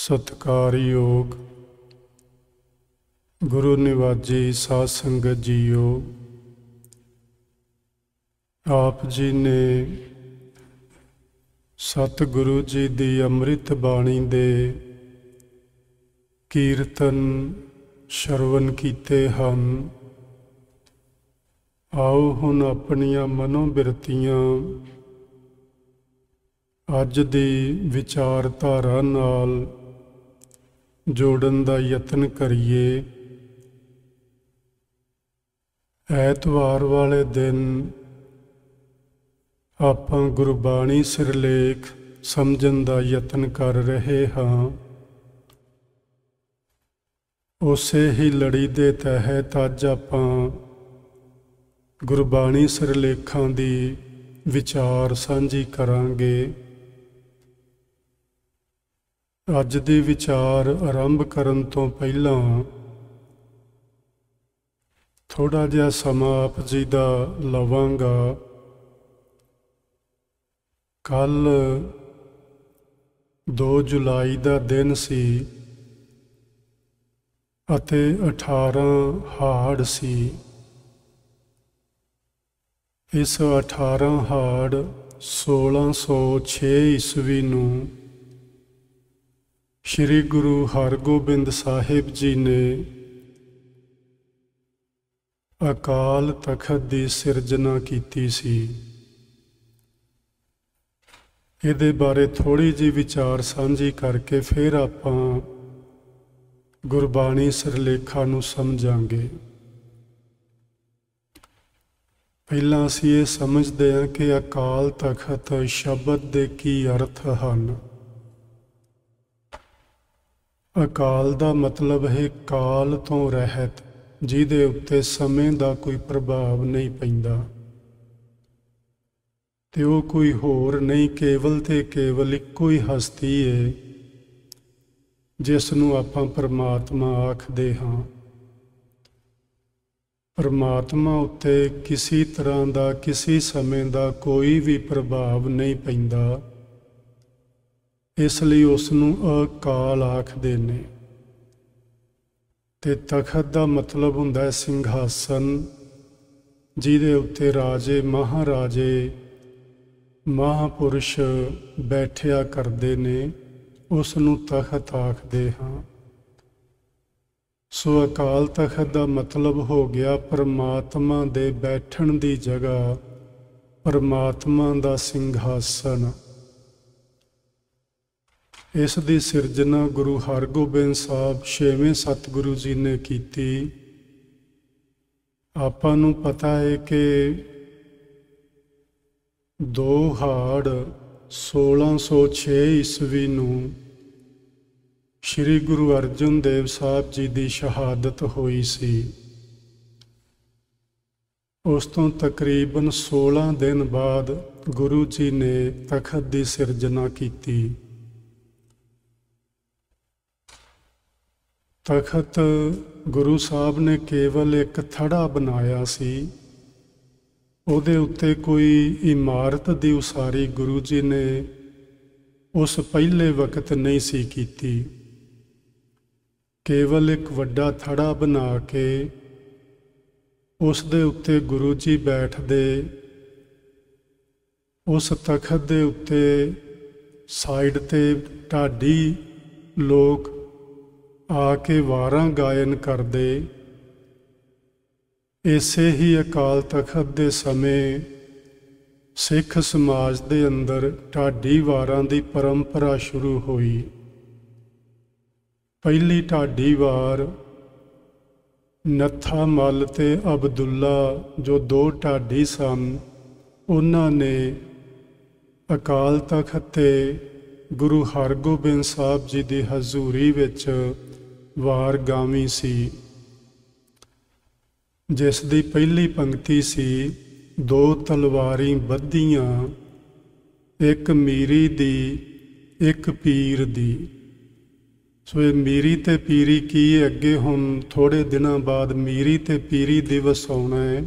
सत्कारयोग गुरु निवाजी साध संगत जीओ। आप जी ने सतगुरु जी दी अमृत बाणी दे कीर्तन श्रवण कीते हन। आओ हुण अपनियां मनोबिरतियां अज दी विचारधारा नाल जोड़न दा यतन करिए। ऐतवार वाले दिन आपां गुरबाणी सिरलेख समझण दा यतन कर रहे हाँ। उसे ही लड़ी दे तहत अज आपां गुरबाणी सिरलेखां दी विचार सांझी करांगे। अज दी विचार आरंभ करन तो पहलां थोड़ा जिहा समा आप जी दा लवांगा। कल 2 जुलाई दा दिन सी अते 18 हाड़ सी। इस 18 हाड़ 1606 ईस्वी नूं श्री गुरु हरगोबिंद साहिब जी ने अकाल तखत की सिरजना की सी। इहदे बारे थोड़ी जी विचार सांझी करके फिर आपां गुरबाणी सिरलेखा नूं समझांगे। पहलां असीं ये समझदे हां कि अकाल तखत शब्द दे की अर्थ हन। अकाल दा मतलब है काल तो रहत, जिहदे उत्ते समय दा कोई प्रभाव नहीं पैंदा ते वो कोई होर नहीं, केवल ते केवल इक्को ही हस्ती है जिस नूं आपां परमात्मा आखदे हां। परमात्मा उत्ते किसी तरह दा किसी समय दा कोई भी प्रभाव नहीं पैंदा, इसलिए उसनूं अकाल आखदे ने। ते तखत दा मतलब हुंदा है सिंघासन, जिहदे उत्ते राजे महाराजे महापुरुष बैठिया करदे ने, उसनूं तखत आखदे हां। सो अकाल तखत दा मतलब हो गया परमात्मा दे बैठण दी जगह, परमात्मा दा सिंघासन। इस दी सिरजना गुरु हरगोबिंद साहब 6वें सतगुरु जी ने की। आपां नूं पता है कि 2 हाड़ 1606 ईस्वी नूं श्री गुरु अर्जन देव साहब जी की शहादत हुई सी। उस तो तकरीबन 16 दिन बाद गुरु जी ने तखत की सिरजना की। तखत गुरु साहब ने केवल एक थड़ा बनाया सी, उहदे उत्ते कोई इमारत दी उसारी गुरु जी ने उस पहले वक्त नहीं सी कीती। केवल एक वड्डा थड़ा बना के उस दे उत्ते गुरु जी बैठदे। उस तखत दे उत्ते साइड ते ढाडी लोग आके वारां गायन करदे। इसे ही अकाल तखत दे समय सिख समाज दे अंदर ढाडी वारां दी परंपरा शुरू हुई। पहली ढाडी वार नत्था मल ते अब्दुल्ला, जो 2 ढाडी सन, उन्हां ने अकाल तखत ते गुरु हरगोबिंद साहब जी की हजूरी विच वार गावी सी, जिस दी पहली पंक्ति सी 2 तलवारी बद्धियां, एक मीरी दी एक पीर दी। सो ये मीरी ते पीरी की अगे हुण थोड़े दिनों बाद मीरी ते पीरी दिवस आउणा है।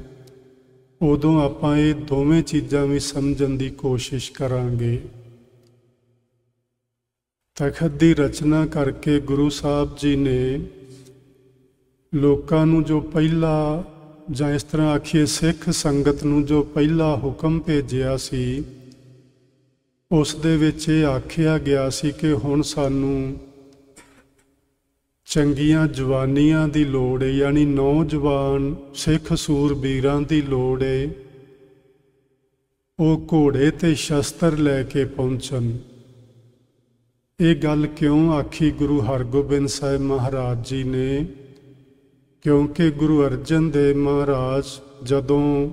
उदों आपां ये दोवें चीज़ां भी समझण दी कोशिश करांगे। 2 तलवारी बद्धियां, एक मीरी दी एक पीर दी। सो ये मीरी ते पीरी की अगे हुण थोड़े दिनों बाद मीरी ते पीरी दिवस आउणा है। उदों आपां ये दोवें चीज़ां भी समझण दी कोशिश करांगे। 2 तलवारी बद्धियां, एक मीरी दी एक पीर दी। सो ਤਖਤ ਦੀ ਰਚਨਾ ਕਰਕੇ ਗੁਰੂ ਸਾਹਿਬ ਜੀ ਨੇ ਲੋਕਾਂ ਨੂੰ ਜੋ ਪਹਿਲਾ, ਜਾਂ ਇਸ ਤਰ੍ਹਾਂ ਆਖੀਏ ਸਿੱਖ ਸੰਗਤ ਨੂੰ ਜੋ ਪਹਿਲਾ ਹੁਕਮ ਭੇਜਿਆ ਸੀ, ਉਸ ਦੇ ਵਿੱਚ ਇਹ ਆਖਿਆ ਗਿਆ ਸੀ ਕਿ ਹੁਣ ਸਾਨੂੰ ਚੰਗੀਆਂ ਜਵਾਨੀਆਂ ਦੀ ਲੋੜ ਹੈ, ਯਾਨੀ ਨੌਜਵਾਨ ਸਿੱਖ ਸੂਰਬੀਰਾਂ ਦੀ ਲੋੜ ਹੈ। ਉਹ ਘੋੜੇ ਤੇ ਸ਼ਸਤਰ ਲੈ ਕੇ ਪਹੁੰਚਣ। ਇਹ ਗੱਲ ਕਿਉਂ ਆਖੀ ਗੁਰੂ ਹਰਗੋਬਿੰਦ ਸਾਹਿਬ ਮਹਾਰਾਜ ਜੀ ਨੇ? ਕਿਉਂਕਿ ਗੁਰੂ ਅਰਜਨ ਦੇਵ ਮਹਾਰਾਜ ਜਦੋਂ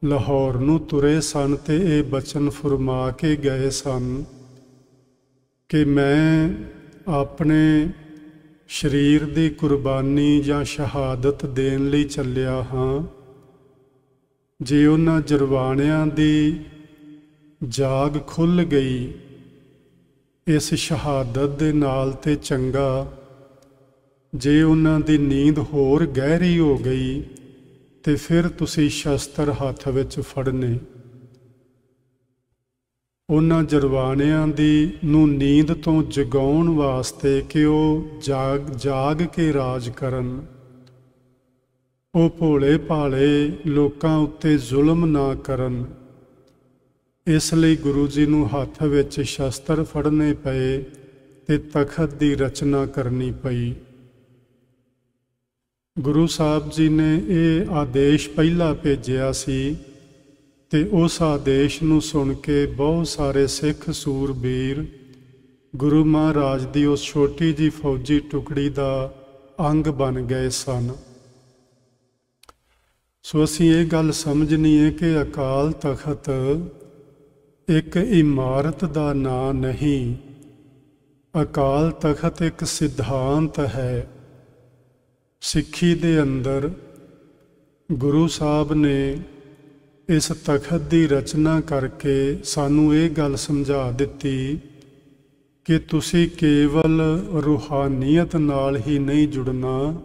ਲਾਹੌਰ ਨੂੰ ਤੁਰੇ ਸਨ ਤੇ ਇਹ ਬਚਨ ਫਰਮਾ ਕੇ ਗਏ ਸਨ ਕਿ ਮੈਂ ਆਪਣੇ ਸਰੀਰ ਦੀ ਕੁਰਬਾਨੀ ਜਾਂ ਸ਼ਹਾਦਤ ਦੇਣ ਲਈ ਚੱਲਿਆ ਹਾਂ। ਜੇ ਉਹਨਾਂ ਜਰਵਾਣਿਆਂ ਦੀ ਜਾਗ ਖੁੱਲ੍ਹ ਗਈ ਇਸ ਸ਼ਹਾਦਤ ਦੇ ਨਾਲ ਤੇ ਚੰਗਾ, ਜੇ ਉਹਨਾਂ ਦੀ ਨੀਂਦ ਹੋਰ ਗਹਿਰੀ ਹੋ ਗਈ ਤੇ ਫਿਰ ਤੁਸੀਂ ਸ਼ਸਤਰ ਹੱਥ ਵਿੱਚ ਫੜਨੇ। ਉਹਨਾਂ ਜਰਵਾਣਿਆਂ ਨੂੰ ਨੀਂਦ ਤੋਂ ਜਗਾਉਣ ਵਾਸਤੇ ਕਿ ਉਹ ਜਾਗ ਕੇ ਰਾਜ ਕਰਨ, ਉਹ ਭੋਲੇ ਭਾਲੇ ਲੋਕਾਂ ਉੱਤੇ ਜ਼ੁਲਮ ਨਾ ਕਰਨ। ਇਸ ਲਈ ਗੁਰੂ ਜੀ ਨੂੰ ਹੱਥ ਵਿੱਚ ਸ਼ਸਤਰ ਫੜਨੇ ਪਏ ਤੇ ਤਖਤ ਦੀ ਰਚਨਾ ਕਰਨੀ ਪਈ। ਗੁਰੂ ਸਾਹਿਬ ਜੀ ਨੇ ਇਹ ਆਦੇਸ਼ ਪਹਿਲਾਂ ਭੇਜਿਆ ਸੀ ਤੇ ਉਸ ਆਦੇਸ਼ ਨੂੰ ਸੁਣ ਕੇ ਬਹੁਤ ਸਾਰੇ ਸਿੱਖ ਸੂਰਬੀਰ ਗੁਰੂ ਮਹਾਰਾਜ ਦੀ ਉਸ ਛੋਟੀ ਜਿਹੀ ਫੌਜੀ ਟੁਕੜੀ ਦਾ ਅੰਗ ਬਣ ਗਏ ਸਨ। ਸੋ ਅਸੀਂ ਇਹ ਗੱਲ ਸਮਝਣੀ ਹੈ ਕਿ ਅਕਾਲ ਤਖਤ ਇੱਕ ਇਮਾਰਤ ਦਾ ਨਾਂ ਨਹੀਂ, ਅਕਾਲ ਤਖਤ ਇੱਕ ਸਿਧਾਂਤ ਹੈ। ਸਿੱਖੀ ਦੇ ਅੰਦਰ ਗੁਰੂ ਸਾਹਿਬ ਨੇ ਇਸ ਤਖਤ ਦੀ ਰਚਨਾ ਕਰਕੇ ਸਾਨੂੰ ਇਹ ਗੱਲ ਸਮਝਾ ਦਿੱਤੀ ਕਿ ਤੁਸੀਂ ਕੇਵਲ ਰੂਹਾਨੀਅਤ ਨਾਲ ਹੀ ਨਹੀਂ ਜੁੜਨਾ,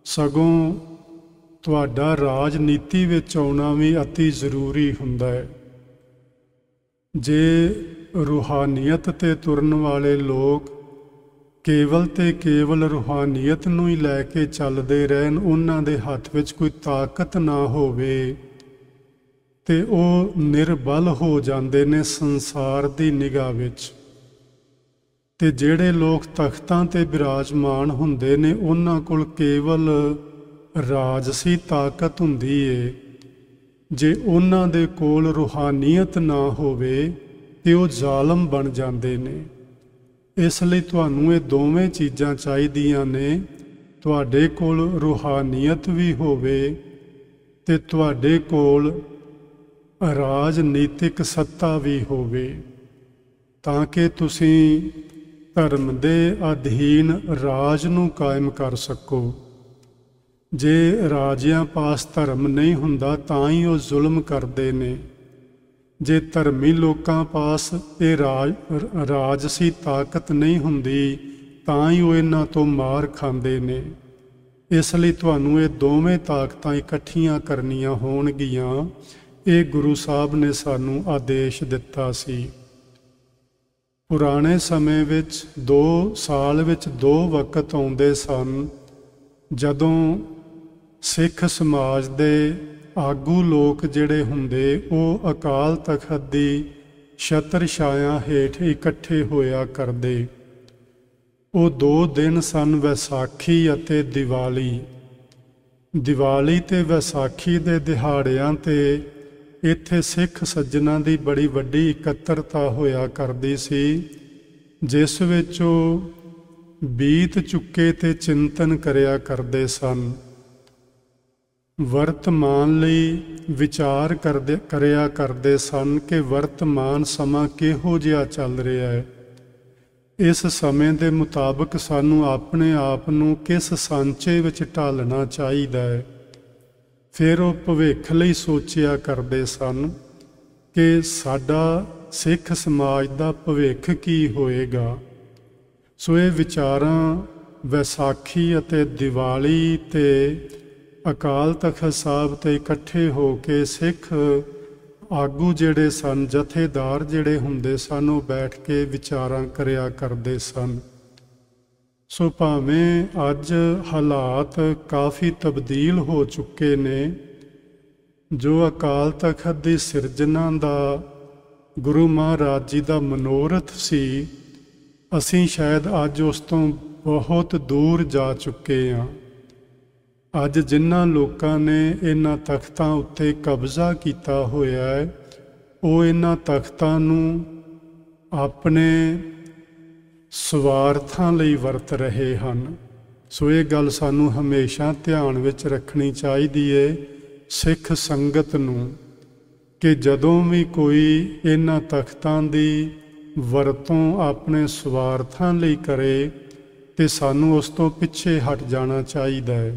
ਸਗੋਂ ਤੁਹਾਡਾ ਰਾਜਨੀਤੀ ਵਿੱਚ ਆਉਣਾ ਵੀ ਅਤੀ ਜ਼ਰੂਰੀ ਹੁੰਦਾ ਹੈ। ਜੇ ਰੂਹਾਨੀਅਤ ਤੇ ਤੁਰਨ ਵਾਲੇ ਲੋਕ ਕੇਵਲ ਤੇ ਕੇਵਲ ਰੂਹਾਨੀਅਤ ਨੂੰ ਹੀ ਲੈ ਕੇ ਚੱਲਦੇ ਰਹਿਣ, ਉਹਨਾਂ ਦੇ ਹੱਥ ਵਿੱਚ ਕੋਈ ਤਾਕਤ ਨਾ ਹੋਵੇ ਤੇ ਉਹ ਨਿਰਬਲ ਹੋ ਜਾਂਦੇ ਨੇ ਸੰਸਾਰ ਦੀ ਨਿਗਾਹ ਵਿੱਚ। ਤੇ ਜਿਹੜੇ ਲੋਕ ਤਖਤਾਂ ਤੇ ਬਿਰਾਜਮਾਨ ਹੁੰਦੇ ਨੇ, ਉਹਨਾਂ ਕੋਲ ਕੇਵਲ ਰਾਜਸੀ ਤਾਕਤ ਹੁੰਦੀ ਏ। ਜੇ ਉਹਨਾਂ ਦੇ ਕੋਲ ਰੂਹਾਨੀਅਤ ਨਾ ਹੋਵੇ ਤੇ ਉਹ ਜ਼ਾਲਮ ਬਣ ਜਾਂਦੇ ਨੇ। ਇਸ ਲਈ ਤੁਹਾਨੂੰ ਇਹ ਦੋਵੇਂ ਚੀਜ਼ਾਂ ਚਾਹੀਦੀਆਂ ਨੇ, ਤੁਹਾਡੇ ਕੋਲ ਰੂਹਾਨੀਅਤ ਵੀ ਹੋਵੇ ਤੇ ਤੁਹਾਡੇ ਕੋਲ ਰਾਜਨੀਤਿਕ ਸੱਤਾ ਵੀ ਹੋਵੇ, ਤਾਂ ਕਿ ਤੁਸੀਂ ਧਰਮ ਦੇ ਅਧੀਨ ਰਾਜ ਨੂੰ ਕਾਇਮ ਕਰ ਸਕੋ। ਜੇ ਰਾਜਿਆਂ ਪਾਸ ਧਰਮ ਨਹੀਂ ਹੁੰਦਾ ਤਾਂ ਹੀ ਉਹ ਜ਼ੁਲਮ ਕਰਦੇ ਨੇ। ਜੇ ਧਰਮੀ ਲੋਕਾਂ ਪਾਸ ਇਹ ਰਾਜਸੀ ਤਾਕਤ ਨਹੀਂ ਹੁੰਦੀ ਤਾਂ ਹੀ ਉਹ ਇਹਨਾਂ ਤੋਂ ਮਾਰ ਖਾਂਦੇ ਨੇ। ਇਸ ਲਈ ਤੁਹਾਨੂੰ ਇਹ ਦੋਵੇਂ ਤਾਕਤਾਂ ਇਕੱਠੀਆਂ ਕਰਨੀਆਂ ਹੋਣਗੀਆਂ। ਇਹ ਗੁਰੂ ਸਾਹਿਬ ਨੇ ਸਾਨੂੰ ਆਦੇਸ਼ ਦਿੱਤਾ ਸੀ। ਪੁਰਾਣੇ ਸਮੇਂ ਵਿੱਚ 2 ਸਾਲ ਵਿੱਚ 2 ਵਕਤ ਆਉਂਦੇ ਸਨ, ਜਦੋਂ ਸਿੱਖ ਸਮਾਜ ਦੇ ਆਗੂ ਲੋਕ ਜਿਹੜੇ ਹੁੰਦੇ ਉਹ ਅਕਾਲ ਤਖਤ ਦੀ ਛਤਰ ਛਾਇਆ ਹੇਠ ਇਕੱਠੇ ਹੋਇਆ ਕਰਦੇ। ਉਹ 2 ਦਿਨ ਸਨ, ਵਿਸਾਖੀ ਅਤੇ ਦੀਵਾਲੀ। ਦੀਵਾਲੀ ਤੇ ਵਿਸਾਖੀ ਦੇ ਦਿਹਾੜਿਆਂ ਤੇ ਇੱਥੇ ਸਿੱਖ ਸੱਜਣਾਂ ਦੀ ਬੜੀ ਵੱਡੀ ਇਕੱਤਰਤਾ ਹੋਇਆ ਕਰਦੀ ਸੀ, ਜਿਸ ਵਿੱਚ ਉਹ ਬੀਤ ਚੁੱਕੇ ਤੇ ਚਿੰਤਨ ਕਰਿਆ ਕਰਦੇ ਸਨ। ਵਰਤਮਾਨ ਲਈ ਵਿਚਾਰ ਕਰਿਆ ਕਰਦੇ ਸਨ ਕਿ ਵਰਤਮਾਨ ਸਮਾਂ ਕਿਹੋ ਜਿਹਾ ਚੱਲ ਰਿਹਾ ਹੈ। ਇਸ ਸਮੇਂ ਦੇ ਮੁਤਾਬਕ ਸਾਨੂੰ ਆਪਣੇ ਆਪ ਨੂੰ ਕਿਸ ਸਾਂਚੇ ਵਿੱਚ ਢਾਲਣਾ ਚਾਹੀਦਾ ਹੈ। ਫਿਰ ਉਹ ਭਵਿੱਖ ਲਈ ਸੋਚਿਆ ਕਰਦੇ ਸਨ ਕਿ ਸਾਡਾ ਸਿੱਖ ਸਮਾਜ ਦਾ ਭਵਿੱਖ ਕੀ ਹੋਏਗਾ। ਸੋ ਇਹ ਵਿਚਾਰਾਂ ਵਿਸਾਖੀ ਅਤੇ ਦੀਵਾਲੀ ਤੇ ਅਕਾਲ ਤਖਤ ਸਾਹਿਬ ਤੇ ਇਕੱਠੇ ਹੋ ਕੇ ਸਿੱਖ ਆਗੂ ਜਿਹੜੇ ਸਨ, ਜਥੇਦਾਰ ਜਿਹੜੇ ਹੁੰਦੇ ਸਨ, ਉਹ ਬੈਠ ਕੇ ਵਿਚਾਰਾਂ ਕਰਿਆ ਕਰਦੇ ਸਨ। ਸੋ ਭਾਵੇਂ ਅੱਜ ਹਾਲਾਤ ਕਾਫੀ ਤਬਦੀਲ ਹੋ ਚੁੱਕੇ ਨੇ, ਜੋ ਅਕਾਲ ਤਖਤ ਦੀ ਸਿਰਜਣਾ ਦਾ ਗੁਰੂ ਮਹਾਰਾਜ ਜੀ ਦਾ ਮਨੋਰਥ ਸੀ, ਅਸੀਂ ਸ਼ਾਇਦ ਅੱਜ ਉਸ ਤੋਂ ਬਹੁਤ ਦੂਰ ਜਾ ਚੁੱਕੇ ਹਾਂ। ਅੱਜ ਜਿਨ੍ਹਾਂ ਲੋਕਾਂ ਨੇ ਇਹਨਾਂ ਤਖਤਾਂ ਉੱਤੇ ਕਬਜ਼ਾ ਕੀਤਾ ਹੋਇਆ ਹੈ, ਉਹ ਇਹਨਾਂ ਤਖਤਾਂ ਨੂੰ ਆਪਣੇ ਸਵਾਰਥਾਂ ਲਈ ਵਰਤ ਰਹੇ ਹਨ। ਸੋ ਇਹ ਗੱਲ ਸਾਨੂੰ ਹਮੇਸ਼ਾ ਧਿਆਨ ਵਿੱਚ ਰੱਖਣੀ ਚਾਹੀਦੀ ਹੈ ਸਿੱਖ ਸੰਗਤ ਨੂੰ, ਕਿ ਜਦੋਂ ਵੀ ਕੋਈ ਇਹਨਾਂ ਤਖਤਾਂ ਦੀ ਵਰਤੋਂ ਆਪਣੇ ਸਵਾਰਥਾਂ ਲਈ ਕਰੇ ਤੇ ਸਾਨੂੰ ਉਸ ਤੋਂ ਪਿੱਛੇ ਹਟ ਜਾਣਾ ਚਾਹੀਦਾ ਹੈ।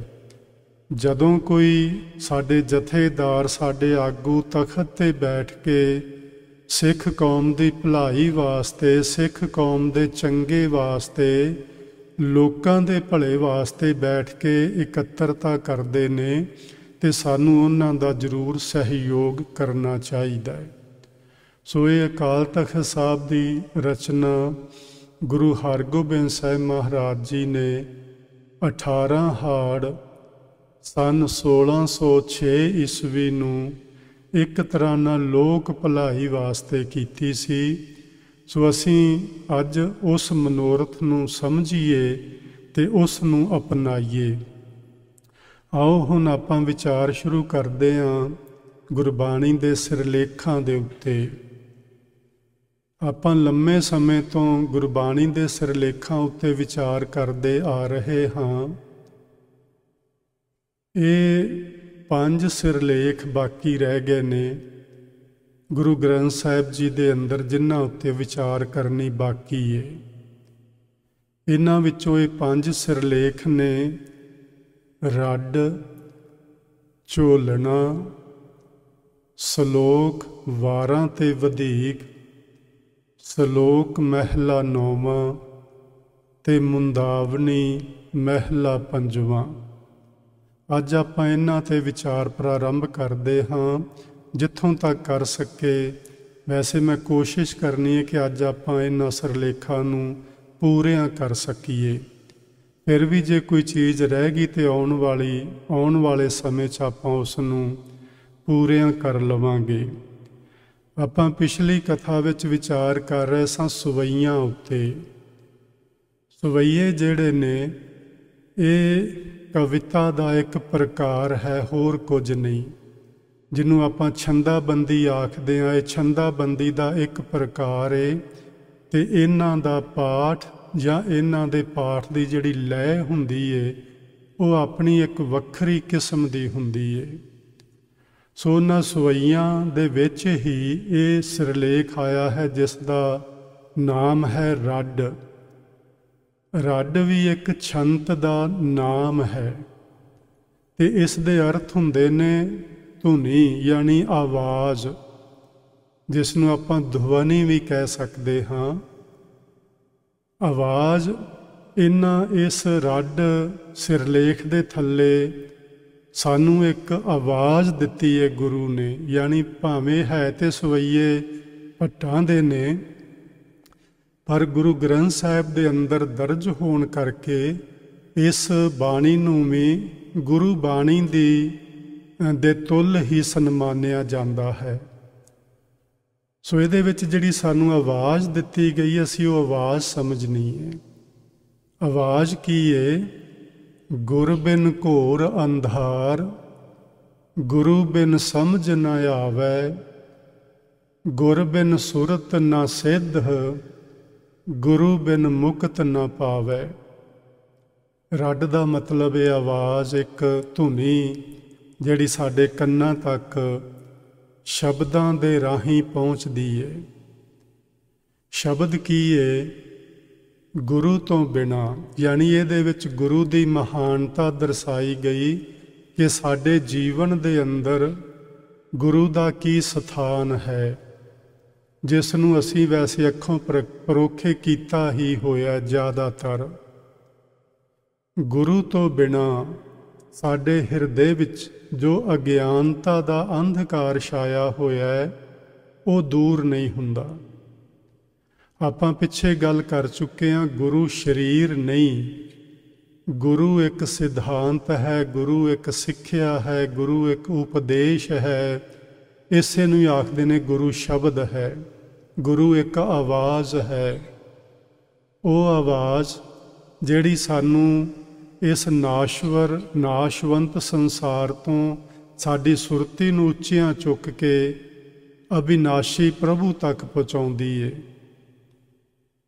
ਜਦੋਂ ਕੋਈ ਸਾਡੇ ਜਥੇਦਾਰ, ਸਾਡੇ ਆਗੂ ਤਖਤ ਤੇ ਬੈਠ ਕੇ ਸਿੱਖ ਕੌਮ ਦੀ ਭਲਾਈ ਵਾਸਤੇ, ਸਿੱਖ ਕੌਮ ਦੇ ਚੰਗੇ ਵਾਸਤੇ, ਲੋਕਾਂ ਦੇ ਭਲੇ ਵਾਸਤੇ ਬੈਠ ਕੇ ਇਕੱਤਰਤਾ ਕਰਦੇ ਨੇ, ਤੇ ਸਾਨੂੰ ਉਹਨਾਂ ਦਾ ਜ਼ਰੂਰ ਸਹਿਯੋਗ ਕਰਨਾ ਚਾਹੀਦਾ ਹੈ। ਸੋ ਇਹ ਅਕਾਲ ਤਖਤ ਸਾਹਿਬ ਦੀ ਰਚਨਾ ਗੁਰੂ ਹਰਗੋਬਿੰਦ ਸਾਹਿਬ ਮਹਾਰਾਜ ਜੀ ਨੇ 18 ਹਾੜ ਸਨ 1606 ਈਸਵੀ ਨੂੰ ਇੱਕ ਤਰ੍ਹਾਂ ਨਾਲ ਲੋਕ ਭਲਾਈ ਵਾਸਤੇ ਕੀਤੀ ਸੀ। ਸੋ ਅਸੀਂ ਅੱਜ ਉਸ ਮਨੋਰਥ ਨੂੰ ਸਮਝੀਏ ਤੇ ਉਸ ਨੂੰ ਅਪਣਾਈਏ। ਆਓ ਹੁਣ ਆਪਾਂ ਵਿਚਾਰ ਸ਼ੁਰੂ ਕਰਦੇ ਹਾਂ ਗੁਰਬਾਣੀ ਦੇ ਸਿਰਲੇਖਾਂ ਦੇ ਉੱਤੇ। ਆਪਾਂ ਲੰਮੇ ਸਮੇਂ ਤੋਂ ਗੁਰਬਾਣੀ ਦੇ ਸਿਰਲੇਖਾਂ ਉੱਤੇ ਵਿਚਾਰ ਕਰਦੇ ਆ ਰਹੇ ਹਾਂ। ਇਹ 5 ਸਿਰਲੇਖ ਬਾਕੀ ਰਹਿ ਗਏ ਨੇ ਗੁਰੂ ਗ੍ਰੰਥ ਸਾਹਿਬ ਜੀ ਦੇ ਅੰਦਰ, ਜਿਨ੍ਹਾਂ ਉੱਤੇ ਵਿਚਾਰ ਕਰਨੀ ਬਾਕੀ ਹੈ। ਇਹਨਾਂ ਵਿੱਚੋਂ ਇਹ 5 ਸਿਰਲੇਖ ਨੇ ਰੱਡ, ਝੋਲਣਾ, ਸ਼ਲੋਕ ਵਾਰਾਂ ਤੇ ਵਧੀਕ, ਸ਼ਲੋਕ ਮਹਿਲਾ 9ਵਾਂ ਤੇ ਮੁੰਦਾਵਨੀ ਮਹਿਲਾ 5ਵਾਂ। ਅੱਜ ਆਪਾਂ ਇਹਨਾਂ ਤੇ ਵਿਚਾਰ ਪ੍ਰਾਰੰਭ ਕਰਦੇ ਹਾਂ ਜਿੱਥੋਂ ਤੱਕ ਕਰ ਸਕੇ। ਵੈਸੇ ਮੈਂ ਕੋਸ਼ਿਸ਼ ਕਰਨੀ ਹੈ ਕਿ ਅੱਜ ਆਪਾਂ ਇਹਨਾਂ ਸਿਰਲੇਖਾਂ ਨੂੰ ਪੂਰਿਆਂ ਕਰ ਸਕੀਏ। ਫਿਰ ਵੀ ਜੇ ਕੋਈ ਚੀਜ਼ ਰਹਿ ਗਈ ਤੇ ਆਉਣ ਵਾਲੇ ਸਮੇਂ 'ਚ ਆਪਾਂ ਉਸ ਨੂੰ ਪੂਰਿਆਂ ਕਰ ਲਵਾਂਗੇ। ਆਪਾਂ ਪਿਛਲੀ ਕਥਾ ਵਿੱਚ ਵਿਚਾਰ ਕਰ ਰਹੇ ਸਾਂ ਸਵਈਆਂ ਉੱਤੇ। ਸਵਈਏ ਜਿਹੜੇ ਨੇ ਇਹ ਕਵਿਤਾ ਦਾ ਇੱਕ ਪ੍ਰਕਾਰ ਹੈ, ਹੋਰ ਕੁਝ ਨਹੀਂ, ਜਿਹਨੂੰ ਆਪਾਂ ਛੰਦਾਬੰਦੀ ਆਖਦੇ ਹਾਂ। ਇਹ ਛੰਦਾਬੰਦੀ ਦਾ ਇੱਕ ਪ੍ਰਕਾਰ ਹੈ ਤੇ ਇਹਨਾਂ ਦਾ ਪਾਠ ਜਾਂ ਇਹਨਾਂ ਦੇ ਪਾਠ ਦੀ ਜਿਹੜੀ ਲੈਅ ਹੁੰਦੀ ਏ, ਉਹ ਆਪਣੀ ਇੱਕ ਵੱਖਰੀ ਕਿਸਮ ਦੀ ਹੁੰਦੀ ਏ। ਸੋ ਉਹਨਾਂ ਸਵਈਆਂ ਦੇ ਵਿੱਚ ਹੀ ਇਹ ਸਿਰਲੇਖ ਆਇਆ ਹੈ ਜਿਸ ਦਾ ਨਾਮ ਹੈ ਰੱਡ। ਰੱਡ ਵੀ ਇੱਕ ਛੰਤ ਦਾ ਨਾਮ ਹੈ ਤੇ ਇਸ ਦੇ ਅਰਥ ਹੁੰਦੇ ਨੇ ਧੁਨੀ, ਯਾਨੀ ਆਵਾਜ਼, ਜਿਸ ਨੂੰ ਆਪਾਂ ਧਵਨੀ ਵੀ ਕਹਿ ਸਕਦੇ ਹਾਂ। ਆਵਾਜ਼ ਇਸ ਰੱਡ ਸਿਰਲੇਖ ਦੇ ਥੱਲੇ ਸਾਨੂੰ ਇੱਕ ਆਵਾਜ਼ ਦਿੱਤੀ ਹੈ ਗੁਰੂ ਨੇ। ਯਾਨੀ ਭਾਵੇਂ ਹੈ ਤੇ ਸਵਈਏ ਭੱਟਾਂ ਦੇ ਨੇ, ਪਰ ਗੁਰੂ ਗ੍ਰੰਥ ਸਾਹਿਬ ਦੇ ਅੰਦਰ ਦਰਜ ਹੋਣ ਕਰਕੇ ਇਸ ਬਾਣੀ ਨੂੰ ਵੀ ਗੁਰੂ ਬਾਣੀ ਦੇ ਤੁੱਲ ਹੀ ਸਨਮਾਨਿਆ ਜਾਂਦਾ ਹੈ। ਸੋ ਇਹਦੇ ਵਿੱਚ ਜਿਹੜੀ ਸਾਨੂੰ ਆਵਾਜ਼ ਦਿੱਤੀ ਗਈ, ਅਸੀਂ ਉਹ ਆਵਾਜ਼ ਸਮਝਣੀ ਹੈ। ਆਵਾਜ਼ ਕੀ ਹੈ? ਗੁਰ ਬਿਨ ਘੋਰ ਅੰਧਾਰ, ਗੁਰੂ ਬਿਨ ਸਮਝ ਨਾ ਆਵੈ, ਗੁਰ ਬਿਨ ਸੁਰਤ ਨਾ ਸਿੱਧ, ਗੁਰੂ ਬਿਨ ਮੁਕਤ ਨਾ ਪਾਵੈ। ਰੱਡ ਦਾ ਮਤਲਬ ਇਹ ਆਵਾਜ਼, ਇੱਕ ਧੁਨੀ ਜਿਹੜੀ ਸਾਡੇ ਕੰਨਾਂ ਤੱਕ ਸ਼ਬਦਾਂ ਦੇ ਰਾਹੀਂ ਪਹੁੰਚਦੀ ਹੈ। ਸ਼ਬਦ ਕੀ ਹੈ? ਗੁਰੂ ਤੋਂ ਬਿਨਾਂ, ਯਾਨੀ ਇਹਦੇ ਵਿੱਚ ਗੁਰੂ ਦੀ ਮਹਾਨਤਾ ਦਰਸਾਈ ਗਈ ਕਿ ਸਾਡੇ ਜੀਵਨ ਦੇ ਅੰਦਰ ਗੁਰੂ ਦਾ ਕੀ ਸਥਾਨ ਹੈ, ਜਿਸ ਨੂੰ ਅਸੀਂ ਵੈਸੇ ਅੱਖੋਂ ਪਰੋਖੇ ਕੀਤਾ ਹੀ ਹੋਇਆ ਜ਼ਿਆਦਾਤਰ। ਗੁਰੂ ਤੋਂ ਬਿਨਾਂ ਸਾਡੇ ਹਿਰਦੇ ਵਿੱਚ ਜੋ ਅਗਿਆਨਤਾ ਦਾ ਅੰਧਕਾਰ ਛਾਇਆ ਹੋਇਆ ਹੈ ਉਹ ਦੂਰ ਨਹੀਂ ਹੁੰਦਾ। ਆਪਾਂ ਪਿੱਛੇ ਗੱਲ ਕਰ ਚੁੱਕੇ ਹਾਂ, ਗੁਰੂ ਸਰੀਰ ਨਹੀਂ, ਗੁਰੂ ਇੱਕ ਸਿਧਾਂਤ ਹੈ, ਗੁਰੂ ਇੱਕ ਸਿੱਖਿਆ ਹੈ, ਗੁਰੂ ਇੱਕ ਉਪਦੇਸ਼ ਹੈ। ਇਸੇ ਨੂੰ ਹੀ ਆਖਦੇ ਨੇ ਗੁਰੂ ਸ਼ਬਦ ਹੈ। ਗੁਰੂ ਇੱਕ ਆਵਾਜ਼ ਹੈ, ਉਹ ਆਵਾਜ਼ ਜਿਹੜੀ ਸਾਨੂੰ ਇਸ ਨਾਸ਼ਵਰ ਨਾਸ਼ਵੰਤ ਸੰਸਾਰ ਤੋਂ ਸਾਡੀ ਸੁਰਤੀ ਨੂੰ ਉੱਚੀਆਂ ਚੁੱਕ ਕੇ ਅਬਿਨਾਸ਼ੀ ਪ੍ਰਭੂ ਤੱਕ ਪਹੁੰਚਾਉਂਦੀ ਏ।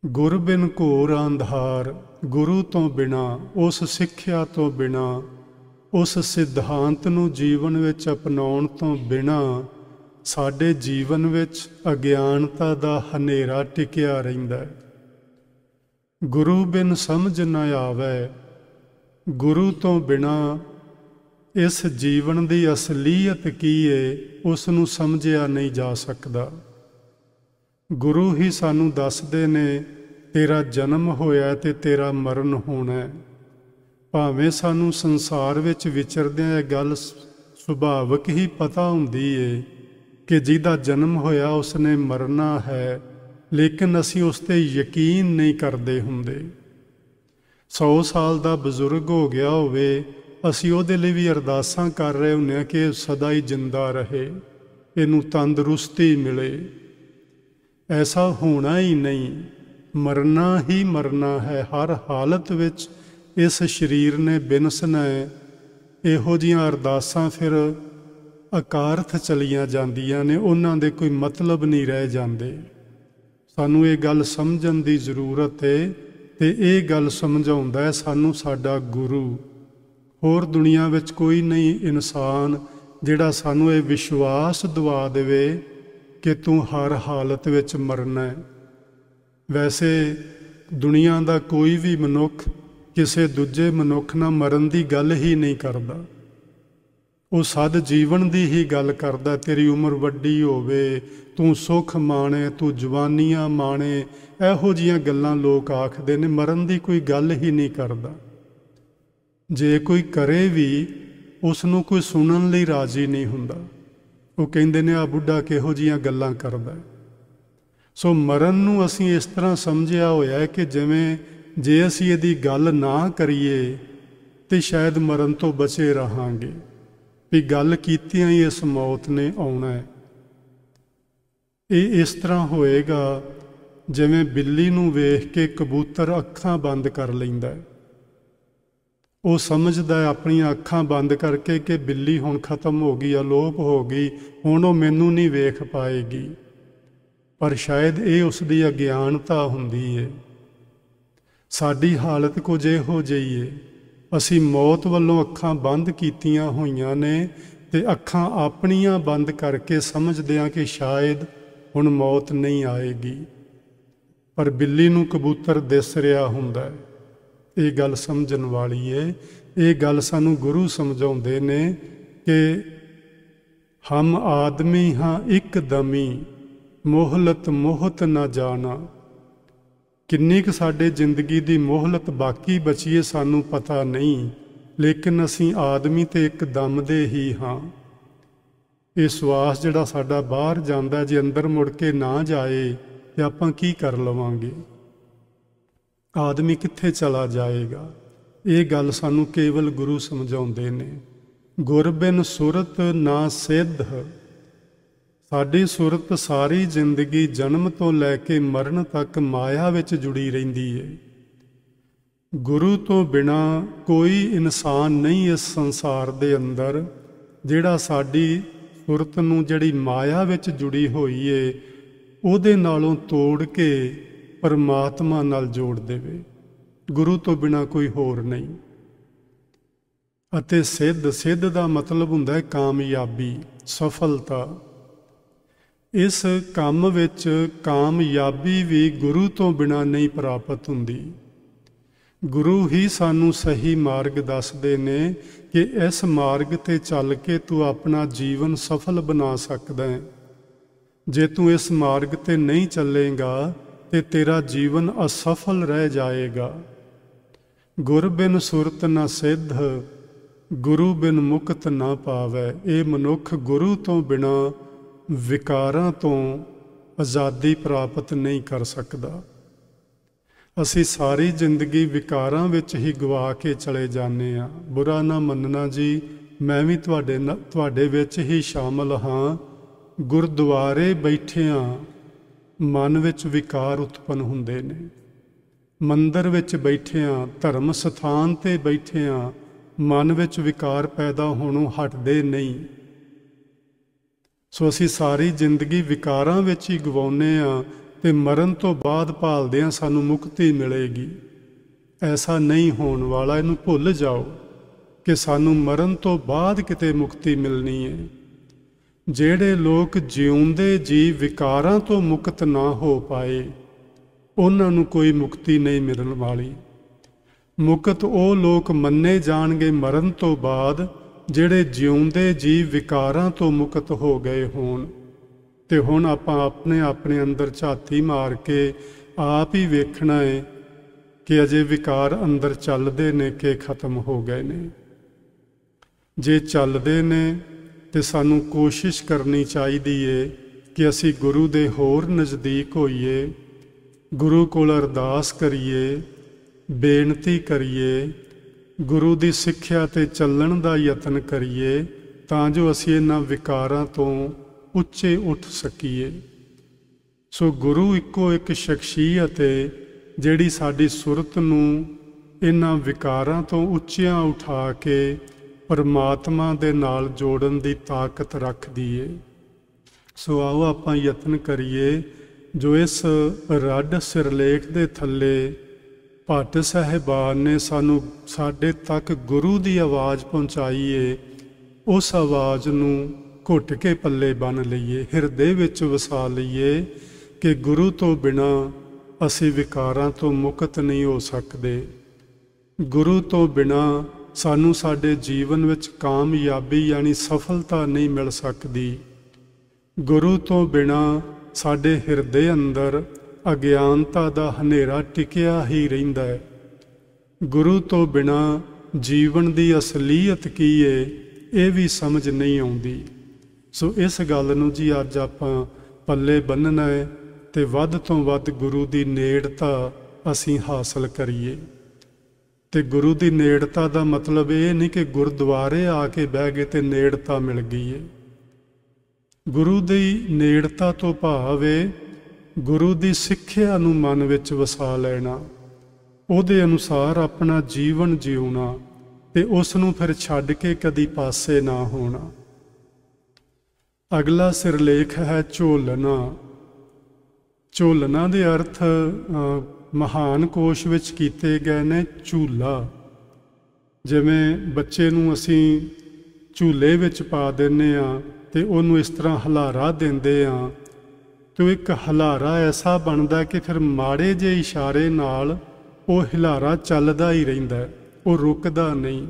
ਗੁਰ ਬਿਨ ਘੋਰ ਅੰਧਾਰ, ਗੁਰੂ ਤੋਂ ਬਿਨਾਂ, ਉਸ ਸਿੱਖਿਆ ਤੋਂ ਬਿਨਾਂ, ਉਸ ਸਿਧਾਂਤ ਨੂੰ ਜੀਵਨ ਵਿੱਚ ਅਪਣਾਉਣ ਤੋਂ ਬਿਨਾਂ ਸਾਡੇ ਜੀਵਨ ਵਿੱਚ ਅਗਿਆਨਤਾ ਦਾ ਹਨੇਰਾ ਟਿਕਿਆ ਰਹਿੰਦਾ ਹੈ। ਗੁਰੂ ਬਿਨ ਸਮਝ ਨਾ ਆਵੇ, ਗੁਰੂ ਤੋਂ ਬਿਨਾਂ ਇਸ ਜੀਵਨ ਦੀ ਅਸਲੀਅਤ ਕੀ ਏ ਉਸ ਨੂੰ ਸਮਝਿਆ ਨਹੀਂ ਜਾ ਸਕਦਾ। ਗੁਰੂ ਹੀ ਸਾਨੂੰ ਦੱਸਦੇ ਨੇ ਤੇਰਾ ਜਨਮ ਹੋਇਆ ਤੇ ਤੇਰਾ ਮਰਨ ਹੋਣਾ। ਭਾਵੇਂ ਸਾਨੂੰ ਸੰਸਾਰ ਵਿੱਚ ਵਿਚਰਦਿਆਂ ਇਹ ਗੱਲ ਸੁਭਾਵਿਕ ਹੀ ਪਤਾ ਹੁੰਦੀ ਏ ਕਿ ਜਿਹਦਾ ਜਨਮ ਹੋਇਆ ਉਸਨੇ ਮਰਨਾ ਹੈ, ਲੇਕਿਨ ਅਸੀਂ ਉਸ 'ਤੇ ਯਕੀਨ ਨਹੀਂ ਕਰਦੇ ਹੁੰਦੇ। 100 ਸਾਲ ਦਾ ਬਜ਼ੁਰਗ ਹੋ ਗਿਆ ਹੋਵੇ, ਅਸੀਂ ਉਹਦੇ ਲਈ ਵੀ ਅਰਦਾਸਾਂ ਕਰ ਰਹੇ ਹੁੰਦੇ ਹਾਂ ਕਿ ਸਦਾ ਹੀ ਜਿੰਦਾ ਰਹੇ, ਇਹਨੂੰ ਤੰਦਰੁਸਤੀ ਮਿਲੇ। ਐਸਾ ਹੋਣਾ ਹੀ ਨਹੀਂ, ਮਰਨਾ ਹੀ ਮਰਨਾ ਹੈ। ਹਰ ਹਾਲਤ ਵਿੱਚ ਇਸ ਸਰੀਰ ਨੇ ਬਿਨਸਣਾ ਹੈ। ਇਹੋ ਜਿਹੀਆਂ ਅਰਦਾਸਾਂ ਫਿਰ ਅਕਾਰਥ ਚਲੀਆਂ ਜਾਂਦੀਆਂ ਨੇ, ਉਹਨਾਂ ਦੇ ਕੋਈ ਮਤਲਬ ਨਹੀਂ ਰਹਿ ਜਾਂਦੇ। ਸਾਨੂੰ ਇਹ ਗੱਲ ਸਮਝਣ ਦੀ ਜ਼ਰੂਰਤ ਹੈ ਤੇ ਇਹ ਗੱਲ ਸਮਝਾਉਂਦਾ ਹੈ ਸਾਨੂੰ ਸਾਡਾ ਗੁਰੂ। ਹੋਰ ਦੁਨੀਆ ਵਿੱਚ ਕੋਈ ਨਹੀਂ ਇਨਸਾਨ ਜਿਹੜਾ ਸਾਨੂੰ ਇਹ ਵਿਸ਼ਵਾਸ ਦਿਵਾ ਦੇਵੇ ਕਿ ਤੂੰ ਹਰ ਹਾਲਤ ਵਿੱਚ ਮਰਨਾ ਹੈ। ਵੈਸੇ ਦੁਨੀਆ ਦਾ ਕੋਈ ਵੀ ਮਨੁੱਖ ਕਿਸੇ ਦੂਜੇ ਮਨੁੱਖ ਨਾਲ ਮਰਨ ਦੀ ਗੱਲ ਹੀ ਨਹੀਂ ਕਰਦਾ, ਉਹ ਸਦ ਜੀਵਨ ਦੀ ਹੀ ਗੱਲ ਕਰਦਾ। ਤੇਰੀ ਉਮਰ ਵੱਡੀ ਹੋਵੇ, ਤੂੰ ਸੁੱਖ ਮਾਣੇ, ਤੂੰ ਜਵਾਨੀਆਂ ਮਾਣੇ, ਇਹੋ ਜਿਹੀਆਂ ਗੱਲਾਂ ਲੋਕ ਆਖਦੇ ਨੇ। ਮਰਨ ਦੀ ਕੋਈ ਗੱਲ ਹੀ ਨਹੀਂ ਕਰਦਾ। ਜੇ ਕੋਈ ਕਰੇ ਵੀ ਉਸ ਨੂੰ ਕੋਈ ਸੁਣਨ ਲਈ ਰਾਜ਼ੀ ਨਹੀਂ ਹੁੰਦਾ। ਉਹ ਕਹਿੰਦੇ ਨੇ ਆ ਬੁੱਢਾ ਕਿਹੋ ਜਿਹੀਆਂ ਗੱਲਾਂ ਕਰਦਾ। ਸੋ ਮਰਨ ਨੂੰ ਅਸੀਂ ਇਸ ਤਰ੍ਹਾਂ ਸਮਝਿਆ ਹੋਇਆ ਹੈ ਕਿ ਜਿਵੇਂ ਜੇ ਅਸੀਂ ਇਹਦੀ ਗੱਲ ਨਾ ਕਰੀਏ ਤੇ ਸ਼ਾਇਦ ਮਰਨ ਤੋਂ ਬਚੇ ਰਹਾਂਗੇ, ਵੀ ਗੱਲ ਕੀਤਿਆਂ ਹੀ ਇਸ ਮੌਤ ਨੇ ਆਉਣਾ ਹੈ। ਇਹ ਇਸ ਤਰ੍ਹਾਂ ਹੋਏਗਾ ਜਿਵੇਂ ਬਿੱਲੀ ਨੂੰ ਵੇਖ ਕੇ ਕਬੂਤਰ ਅੱਖਾਂ ਬੰਦ ਕਰ ਲੈਂਦਾ ਹੈ। ਉਹ ਸਮਝਦਾ ਹੈ ਆਪਣੀਆਂ ਅੱਖਾਂ ਬੰਦ ਕਰਕੇ ਕਿ ਬਿੱਲੀ ਹੁਣ ਖਤਮ ਹੋ ਗਈ, ਅਲੋਪ ਹੋ ਗਈ, ਹੁਣ ਉਹ ਮੈਨੂੰ ਨਹੀਂ ਵੇਖ ਪਾਏਗੀ। ਪਰ ਸ਼ਾਇਦ ਇਹ ਉਸ ਦੀ ਅਗਿਆਨਤਾ ਹੁੰਦੀ ਹੈ। ਸਾਡੀ ਹਾਲਤ ਕੁਝ ਇਹੋ ਜਿਹੀ ਹੈ, ਅਸੀਂ ਮੌਤ ਵੱਲੋਂ ਅੱਖਾਂ ਬੰਦ ਕੀਤੀਆਂ ਹੋਈਆਂ ਨੇ ਤੇ ਅੱਖਾਂ ਆਪਣੀਆਂ ਬੰਦ ਕਰਕੇ ਸਮਝਦੇ ਹਾਂ ਕਿ ਸ਼ਾਇਦ ਹੁਣ ਮੌਤ ਨਹੀਂ ਆਏਗੀ। ਪਰ ਬਿੱਲੀ ਨੂੰ ਕਬੂਤਰ ਦਿਸ ਰਿਹਾ ਹੁੰਦਾ ਹੈ। ਇਹ ਗੱਲ ਸਮਝਣ ਵਾਲੀ ਹੈ। ਇਹ ਗੱਲ ਸਾਨੂੰ ਗੁਰੂ ਸਮਝਾਉਂਦੇ ਨੇ ਕਿ ਹਮ ਆਦਮੀ ਹਾਂ ਇੱਕ ਦਮੀ, ਮੋਹਲਤ ਮੋਹਤ ਨਾ ਜਾਣਾ। ਕਿੰਨੀ ਕੁ ਸਾਡੇ ਜ਼ਿੰਦਗੀ ਦੀ ਮੋਹਲਤ ਬਾਕੀ ਬਚੀ ਹੈ ਸਾਨੂੰ ਪਤਾ ਨਹੀਂ, ਲੇਕਿਨ ਅਸੀਂ ਆਦਮੀ ਤੇ ਇੱਕ ਦਮ ਦੇ ਹੀ ਹਾਂ। ਇਹ ਸਵਾਸ ਜਿਹੜਾ ਸਾਡਾ ਬਾਹਰ ਜਾਂਦਾ, ਜੇ ਅੰਦਰ ਮੁੜ ਕੇ ਨਾ ਜਾਏ ਤੇ ਆਪਾਂ ਕੀ ਕਰ ਲਵਾਂਗੇ? ਆਦਮੀ ਕਿੱਥੇ ਚਲਾ ਜਾਏਗਾ? ਇਹ ਗੱਲ ਸਾਨੂੰ ਕੇਵਲ ਗੁਰੂ ਸਮਝਾਉਂਦੇ ਨੇ। ਗੁਰ ਬਿਨ ਸੁਰਤ ਨਾ ਸਿੱਧ। ਸਾਡੀ ਸੁਰਤ ਸਾਰੀ ਜ਼ਿੰਦਗੀ ਜਨਮ ਤੋਂ ਲੈ ਕੇ ਮਰਨ ਤੱਕ ਮਾਇਆ ਵਿੱਚ ਜੁੜੀ ਰਹਿੰਦੀ ਹੈ। ਗੁਰੂ ਤੋਂ ਬਿਨਾਂ ਕੋਈ ਇਨਸਾਨ ਨਹੀਂ ਇਸ ਸੰਸਾਰ ਦੇ ਅੰਦਰ ਜਿਹੜਾ ਸਾਡੀ ਸੁਰਤ ਨੂੰ, ਜਿਹੜੀ ਮਾਇਆ ਵਿੱਚ ਜੁੜੀ ਹੋਈ ਏ, ਉਹਦੇ ਨਾਲੋਂ ਤੋੜ ਕੇ ਪਰਮਾਤਮਾ ਨਾਲ ਜੋੜ ਦੇਵੇ। ਗੁਰੂ ਤੋਂ ਬਿਨਾਂ ਕੋਈ ਹੋਰ ਨਹੀਂ। ਅਤੇ ਸਿੱਧ ਦਾ ਮਤਲਬ ਹੁੰਦਾ ਹੈ ਕਾਮਯਾਬੀ, ਸਫਲਤਾ। ਇਸ ਕੰਮ ਵਿੱਚ ਕਾਮਯਾਬੀ ਵੀ ਗੁਰੂ ਤੋਂ ਬਿਨਾਂ ਨਹੀਂ ਪ੍ਰਾਪਤ ਹੁੰਦੀ। ਗੁਰੂ ਹੀ ਸਾਨੂੰ ਸਹੀ ਮਾਰਗ ਦੱਸਦੇ ਨੇ ਕਿ ਇਸ ਮਾਰਗ ਤੇ ਚੱਲ ਕੇ ਤੂੰ ਆਪਣਾ ਜੀਵਨ ਸਫਲ ਬਣਾ ਸਕਦਾ ਹੈ। ਜੇ ਤੂੰ ਇਸ ਮਾਰਗ ਤੇ ਨਹੀਂ ਚੱਲੇਗਾ ਤੇ ਤੇਰਾ ਜੀਵਨ ਅਸਫਲ ਰਹਿ ਜਾਏਗਾ। ਗੁਰ ਬਿਨ ਸੁਰਤ ਨਾ ਸਿੱਧ, गुरु बिन मुक्त ना पावै। ये मनुख गुरु तो बिना विकारां तो आज़ादी प्राप्त नहीं कर सकता। असी सारी जिंदगी विकारां विच ही गवा के चले जाने आ। बुरा ना मनना जी, मैं भी तुहाडे विच ही शामिल हाँ। गुरद्वारे बैठिया मन विच विकार उत्पन्न हुंदे ने, मंदिर विच बैठिया, धर्म स्थान ते बैठिया मन विच विकार पैदा होणों हटदे नहीं। सो असी सारी जिंदगी विकारां विच ही गवाउने आ ते मरण तो बाद भालदे आ सानू मुक्ति मिलेगी। ऐसा नहीं होण वाला। इनू भुल जाओ कि सानू मरण तो बाद किते मुक्ति मिलनी है। ਜਿਹੜੇ ਲੋਕ ਜਿਉਂਦੇ ਜੀ ਵਿਕਾਰਾਂ ਤੋਂ ਮੁਕਤ ਨਾ ਹੋ ਪਾਏ, ਉਹਨਾਂ ਨੂੰ ਕੋਈ ਮੁਕਤੀ ਨਹੀਂ ਮਿਲਣ ਵਾਲੀ। ਮੁਕਤ ਉਹ ਲੋਕ ਮੰਨੇ ਜਾਣਗੇ ਮਰਨ ਤੋਂ ਬਾਅਦ ਜਿਹੜੇ ਜਿਉਂਦੇ ਜੀ ਵਿਕਾਰਾਂ ਤੋਂ ਮੁਕਤ ਹੋ ਗਏ ਹੋਣ। ਤੇ ਹੁਣ ਆਪਾਂ ਆਪਣੇ ਅੰਦਰ ਝਾਤੀ ਮਾਰ ਕੇ ਆਪ ਹੀ ਵੇਖਣਾ ਹੈ ਕਿ ਅਜੇ ਵਿਕਾਰ ਅੰਦਰ ਚੱਲਦੇ ਨੇ ਕਿ ਖਤਮ ਹੋ ਗਏ ਨੇ। ਜੇ ਚੱਲਦੇ ਨੇ ਤੇ ਸਾਨੂੰ ਕੋਸ਼ਿਸ਼ ਕਰਨੀ ਚਾਹੀਦੀ ਏ ਕਿ ਅਸੀਂ ਗੁਰੂ ਦੇ ਹੋਰ ਨਜ਼ਦੀਕ ਹੋਈਏ, ਗੁਰੂ ਕੋਲ ਅਰਦਾਸ ਕਰੀਏ, ਬੇਨਤੀ ਕਰੀਏ, ਗੁਰੂ ਦੀ ਸਿੱਖਿਆ ਤੇ ਚੱਲਣ ਦਾ ਯਤਨ ਕਰੀਏ ਤਾਂ ਜੋ ਅਸੀਂ ਇਹਨਾਂ ਵਿਕਾਰਾਂ ਤੋਂ ਉੱਚੇ ਉੱਠ ਸਕੀਏ। ਸੋ ਗੁਰੂ ਇੱਕੋ ਇੱਕ ਸ਼ਖਸੀਅਤ ਏ ਜਿਹੜੀ ਸਾਡੀ ਸੁਰਤ ਨੂੰ ਇਹਨਾਂ ਵਿਕਾਰਾਂ ਤੋਂ ਉੱਚਿਆਂ ਉਠਾ ਕੇ परमात्मा दे नाल जोड़न दी ताकत रखदी है। सो आओ आपां यतन करिए जो इस रड सिरलेख दे थल्ले भट्ट साहिबान ने सानू साडे तक गुरु दी आवाज़ पहुँचाई है, उस आवाज़ नूं घुट के पल्ले बन लईए, हिरदे विच वसा लईए कि गुरु तो बिना असी विकारां तो मुक्त नहीं हो सकते। गुरु तो बिना सानू साडे जीवन विच कामयाबी यानी सफलता नहीं मिल सकती। गुरु तो बिना साडे हिरदे अंदर अज्ञानता दा हनेरा टिकिया ही रहिंदा है। गुरु तो बिना जीवन दी असलीयत की है ये भी समझ नहीं आउंदी। सो इस गल नूं जी अज आपां पल्ले बन्नना है ते वध तों वध गुरु दी नेड़ता असीं हासिल करिए। ते गुरु की नेड़ता का मतलब ये नहीं कि गुरुद्वारे आके बह गए तो नेड़ता मिल गई है। गुरु की नेड़ता तो भाव है गुरु की सिक्ख्या नूं मन विच वसा लेना, उहदे अनुसार अपना जीवन जीउना ते उस नूं फिर छड्ड के कदी पासे ना होना। अगला सिरलेख है झोलना। झोलना दे अर्थ महान कोश विच कीते गए ने झूला। जिवें बच्चे नूं असीं झूले विच पा दिंदे आ ते उहनूं इस तरह हलारा दिंदे आ तो एक हलारा ऐसा बनदा कि फिर माड़े जे इशारे नाल वो हिलारा चलदा ही रहिंदा है, वो रुकदा नहीं।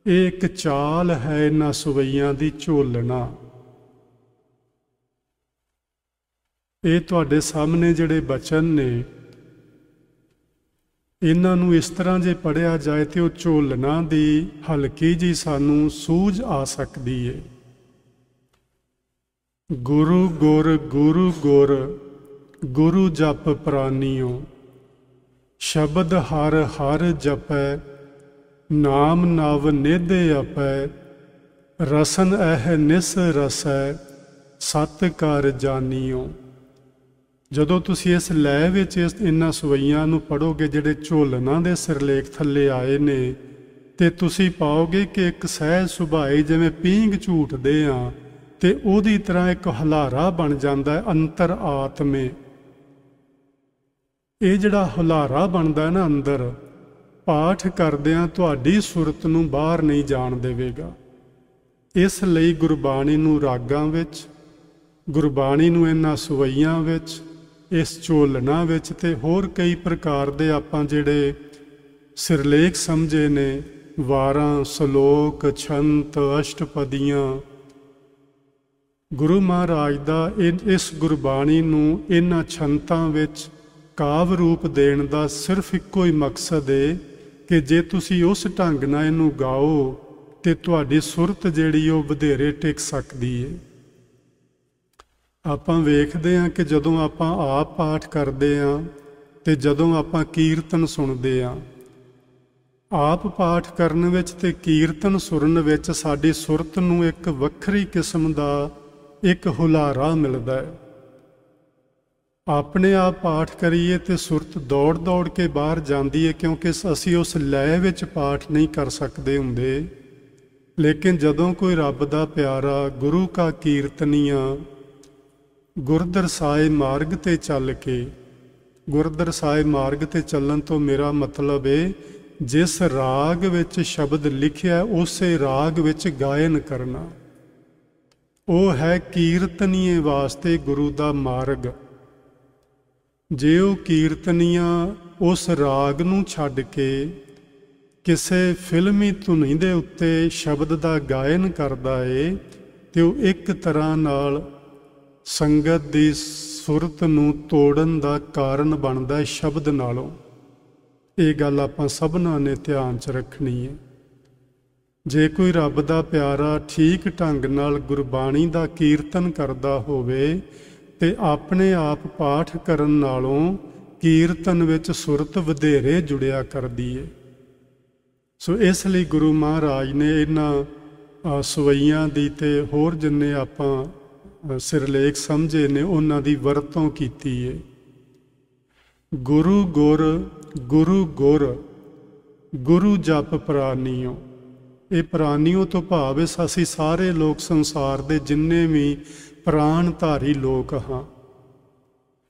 ये एक चाल है इन्हां सवैयां दी झोलना। ये तुहाडे सामने जिहड़े बचन ने इन्हां नूं इस तरह जे पढ़िया जाए तो झोलना दी हल्की जी सानू सूझ आ सकती है। गुरु गुर गुरु गुर गुरु जप प्राणियो, शब्द हर हर जपै, नाम नव निध अपै, रसन एह निस रसै, सत कर जानियो। ਜਦੋਂ ਤੁਸੀਂ ਇਸ ਲੈ ਵਿੱਚ ਇਹਨਾਂ ਸਵਈਆਂ ਨੂੰ ਪੜੋਗੇ ਜਿਹੜੇ ਝੋਲਣਾ ਦੇ ਸਿਰਲੇਖ ਥੱਲੇ ਆਏ ਨੇ ਤੇ ਤੁਸੀਂ ਪਾਓਗੇ ਕਿ ਇੱਕ ਸਹਿਜ ਸੁਭਾਏ ਜਿਵੇਂ ਪੀਂਘ ਝੂਟਦੇ ਆ ਤੇ ਉਹਦੀ ਤਰ੍ਹਾਂ ਇੱਕ ਹਲਾਰਾ ਬਣ ਜਾਂਦਾ ਹੈ ਅੰਤਰ ਆਤਮੇ। ਇਹ ਜਿਹੜਾ ਹਲਾਰਾ ਬਣਦਾ ਨਾ ਅੰਦਰ ਪਾਠ ਕਰਦਿਆਂ ਤੁਹਾਡੀ ਸੁਰਤ ਨੂੰ ਬਾਹਰ ਨਹੀਂ ਜਾਣ ਦੇਵੇਗਾ। ਇਸ ਲਈ ਗੁਰਬਾਣੀ ਨੂੰ ਰਾਗਾਂ ਵਿੱਚ, ਗੁਰਬਾਣੀ ਨੂੰ ਇਹਨਾਂ ਸਵਈਆਂ ਵਿੱਚ, इस झोलना विच ते होर कई प्रकार दे आपां जिहड़े सिरलेख समझे ने, वारां, सलोक, छंत, अष्टपदियां, गुरु महाराज दा इस गुरबाणी नूं इन्हां छंतां विच काव रूप देण दा सिर्फ इक्को ही मकसद है कि जे तुसी उस ढंग नाल इहनूं गाओ ਤੇ ਤੁਹਾਡੀ ਸੁਰਤ ਜਿਹੜੀ ਉਹ ਵਧੇਰੇ ਟਿਕ ਸਕਦੀ ਹੈ। ਆਪਾਂ ਵੇਖਦੇ ਹਾਂ ਕਿ ਜਦੋਂ ਆਪਾਂ ਆਪ ਪਾਠ ਕਰਦੇ ਹਾਂ ਤੇ ਜਦੋਂ ਆਪਾਂ ਕੀਰਤਨ ਸੁਣਦੇ ਹਾਂ, ਆਪ ਪਾਠ ਕਰਨ ਵਿੱਚ ਤੇ ਕੀਰਤਨ ਸੁਣਨ ਵਿੱਚ ਸਾਡੀ ਸੁਰਤ ਨੂੰ ਇੱਕ ਵੱਖਰੀ ਕਿਸਮ ਦਾ ਇੱਕ ਹੁਲਾਰਾ ਮਿਲਦਾ ਹੈ। ਆਪਣੇ ਆਪ ਪਾਠ ਕਰੀਏ ਤੇ ਸੁਰਤ ਦੌੜ ਦੌੜ ਕੇ ਬਾਹਰ ਜਾਂਦੀ ਹੈ, ਕਿਉਂਕਿ ਅਸੀਂ ਉਸ ਲਏ ਵਿੱਚ ਪਾਠ ਨਹੀਂ ਕਰ ਸਕਦੇ ਹੁੰਦੇ। ਲੇਕਿਨ ਜਦੋਂ ਕੋਈ ਰੱਬ ਦਾ ਪਿਆਰਾ ਗੁਰੂ ਕਾ ਕੀਰਤਨੀਆ ਗੁਰਦਰਸਾਏ ਮਾਰਗ ਤੇ ਚੱਲ ਕੇ, ਗੁਰਦਰਸਾਏ ਮਾਰਗ ਤੇ ਚੱਲਣ ਤੋਂ ਮੇਰਾ ਮਤਲਬ ਹੈ ਜਿਸ ਰਾਗ ਵਿੱਚ ਸ਼ਬਦ ਲਿਖਿਆ ਉਸੇ ਰਾਗ ਵਿੱਚ ਗਾਇਨ ਕਰਨਾ, ਉਹ ਹੈ ਕੀਰਤਨੀਏ ਵਾਸਤੇ ਗੁਰੂ ਦਾ ਮਾਰਗ। ਜੇ ਉਹ ਕੀਰਤਨੀਆ ਉਸ ਰਾਗ ਨੂੰ ਛੱਡ ਕੇ ਕਿਸੇ ਫਿਲਮੀ ਧੁਨੀ ਦੇ ਉੱਤੇ ਸ਼ਬਦ ਦਾ ਗਾਇਨ ਕਰਦਾ ਏ ਤੇ ਉਹ ਇੱਕ ਤਰ੍ਹਾਂ ਨਾਲ ਸੰਗਤ ਦੀ ਸੁਰਤ ਨੂੰ ਤੋੜਨ ਦਾ ਕਾਰਨ ਬਣਦਾ ਹੈ ਸ਼ਬਦ ਨਾਲੋਂ। ਇਹ ਗੱਲ ਆਪਾਂ ਸਭਨਾਂ ਨੇ ਧਿਆਨ 'ਚ ਰੱਖਣੀ ਹੈ। ਜੇ ਕੋਈ ਰੱਬ ਦਾ ਪਿਆਰਾ ਠੀਕ ਢੰਗ ਨਾਲ ਗੁਰਬਾਣੀ ਦਾ ਕੀਰਤਨ ਕਰਦਾ ਹੋਵੇ ਤੇ ਆਪਣੇ ਆਪ ਪਾਠ ਕਰਨ ਨਾਲੋਂ ਕੀਰਤਨ ਵਿੱਚ ਸੁਰਤ ਵਧੇਰੇ ਜੁੜਿਆ ਕਰਦੀ ਹੈ। ਸੋ ਇਸ ਲਈ ਗੁਰੂ ਮਹਾਰਾਜ ਨੇ ਇਹਨਾਂ ਸਵਈਆਂ ਦੀ ਤੇ ਹੋਰ ਜਿੰਨੇ ਆਪਾਂ ਸਿਰਲੇਖ ਸਮਝੇ ਨੇ ਉਹਨਾਂ ਦੀ ਵਰਤੋਂ ਕੀਤੀ ਹੈ। ਗੁਰੂ ਗੁਰ, ਗੁਰੂ ਗੁਰ, ਗੁਰੂ ਜਪ ਪ੍ਰਾਨੀਓ। ਇਹ ਪ੍ਰਾਨੀਓ ਤੋਂ ਭਾਵ ਹੈ ਅਸੀਂ ਸਾਰੇ ਲੋਕ ਸੰਸਾਰ ਦੇ ਜਿੰਨੇ ਵੀ ਪ੍ਰਾਣਧਾਰੀ ਲੋਕ ਹਾਂ,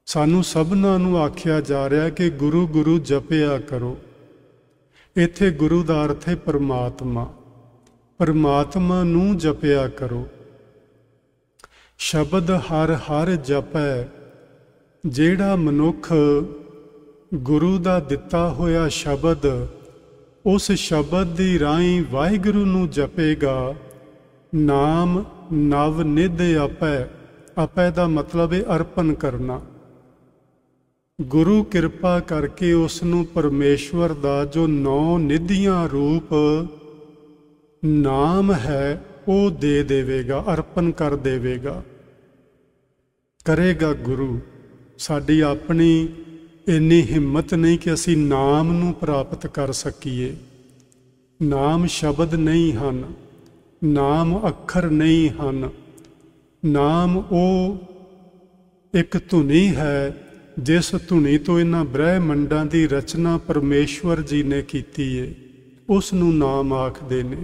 ਸਾਨੂੰ ਸਭਨਾਂ ਨੂੰ ਆਖਿਆ ਜਾ ਰਿਹਾ ਕਿ ਗੁਰੂ ਗੁਰੂ ਜਪਿਆ ਕਰੋ। ਇੱਥੇ ਗੁਰੂ ਦਾ ਅਰਥ ਹੈ ਪਰਮਾਤਮਾ, ਪਰਮਾਤਮਾ ਨੂੰ ਜਪਿਆ ਕਰੋ। ਸ਼ਬਦ ਹਰ ਹਰ ਜਪੈ। ਜਿਹੜਾ ਮਨੁੱਖ ਗੁਰੂ ਦਾ ਦਿੱਤਾ ਹੋਇਆ ਸ਼ਬਦ, ਉਸ ਸ਼ਬਦ ਦੀ ਰਾਹੀਂ ਵਾਹਿਗੁਰੂ ਨੂੰ ਜਪੇਗਾ, ਨਾਮ ਨਵ ਨਿਧ ਆਪੈ। ਆਪੈ ਦਾ ਮਤਲਬ ਹੈ ਅਰਪਣ ਕਰਨਾ। ਗੁਰੂ ਕਿਰਪਾ ਕਰਕੇ ਉਸ ਨੂੰ ਪਰਮੇਸ਼ਵਰ ਦਾ ਜੋ 9 ਨਿਧੀਆਂ ਰੂਪ ਨਾਮ ਹੈ ਉਹ ਦੇ ਦੇਵੇਗਾ, ਅਰਪਣ ਕਰ ਦੇਵੇਗਾ, ਕਰੇਗਾ ਗੁਰੂ। ਸਾਡੀ ਆਪਣੀ ਇੰਨੀ ਹਿੰਮਤ ਨਹੀਂ ਕਿ ਅਸੀਂ ਨਾਮ ਨੂੰ ਪ੍ਰਾਪਤ ਕਰ ਸਕੀਏ। ਨਾਮ ਸ਼ਬਦ ਨਹੀਂ ਹਨ, ਨਾਮ ਅੱਖਰ ਨਹੀਂ ਹਨ। ਨਾਮ ਉਹ ਇੱਕ ਧੁਨੀ ਹੈ ਜਿਸ ਧੁਨੀ ਤੋਂ ਇਹਨਾਂ ਬ੍ਰਹਿਮੰਡਾਂ ਦੀ ਰਚਨਾ ਪਰਮੇਸ਼ਵਰ ਜੀ ਨੇ ਕੀਤੀ ਹੈ, ਉਸ ਨੂੰ ਨਾਮ ਆਖਦੇ ਨੇ।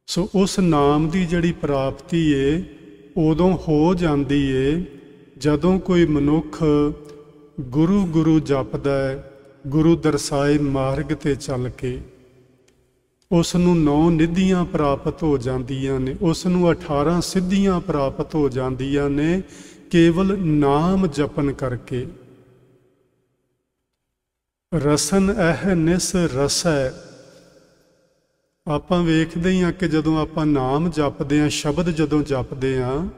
ਸੋ ਉਸ ਨਾਮ ਦੀ ਜਿਹੜੀ ਪ੍ਰਾਪਤੀ ਏ ਉਦੋਂ ਹੋ ਜਾਂਦੀ ਏ ਜਦੋਂ ਕੋਈ ਮਨੁੱਖ ਗੁਰੂ ਗੁਰੂ ਜਪਦਾ ਹੈ, ਗੁਰੂ ਦਰਸਾਏ ਮਾਰਗ ਤੇ ਚੱਲ ਕੇ। ਉਸ ਨੂੰ 9 ਨਿਧੀਆਂ ਪ੍ਰਾਪਤ ਹੋ ਜਾਂਦੀਆਂ ਨੇ, ਉਸ ਨੂੰ 18 ਸਿੱਧੀਆਂ ਪ੍ਰਾਪਤ ਹੋ ਜਾਂਦੀਆਂ ਨੇ ਕੇਵਲ ਨਾਮ ਜਪਨ ਕਰਕੇ। ਰਸਨ ਇਹ ਨਿਸ ਰਸੈ। ਆਪਾਂ ਵੇਖਦੇ ਹੀ ਹਾਂ ਕਿ ਜਦੋਂ ਆਪਾਂ ਨਾਮ ਜਪਦੇ ਹਾਂ, ਸ਼ਬਦ ਜਦੋਂ ਜਪਦੇ ਹਾਂ,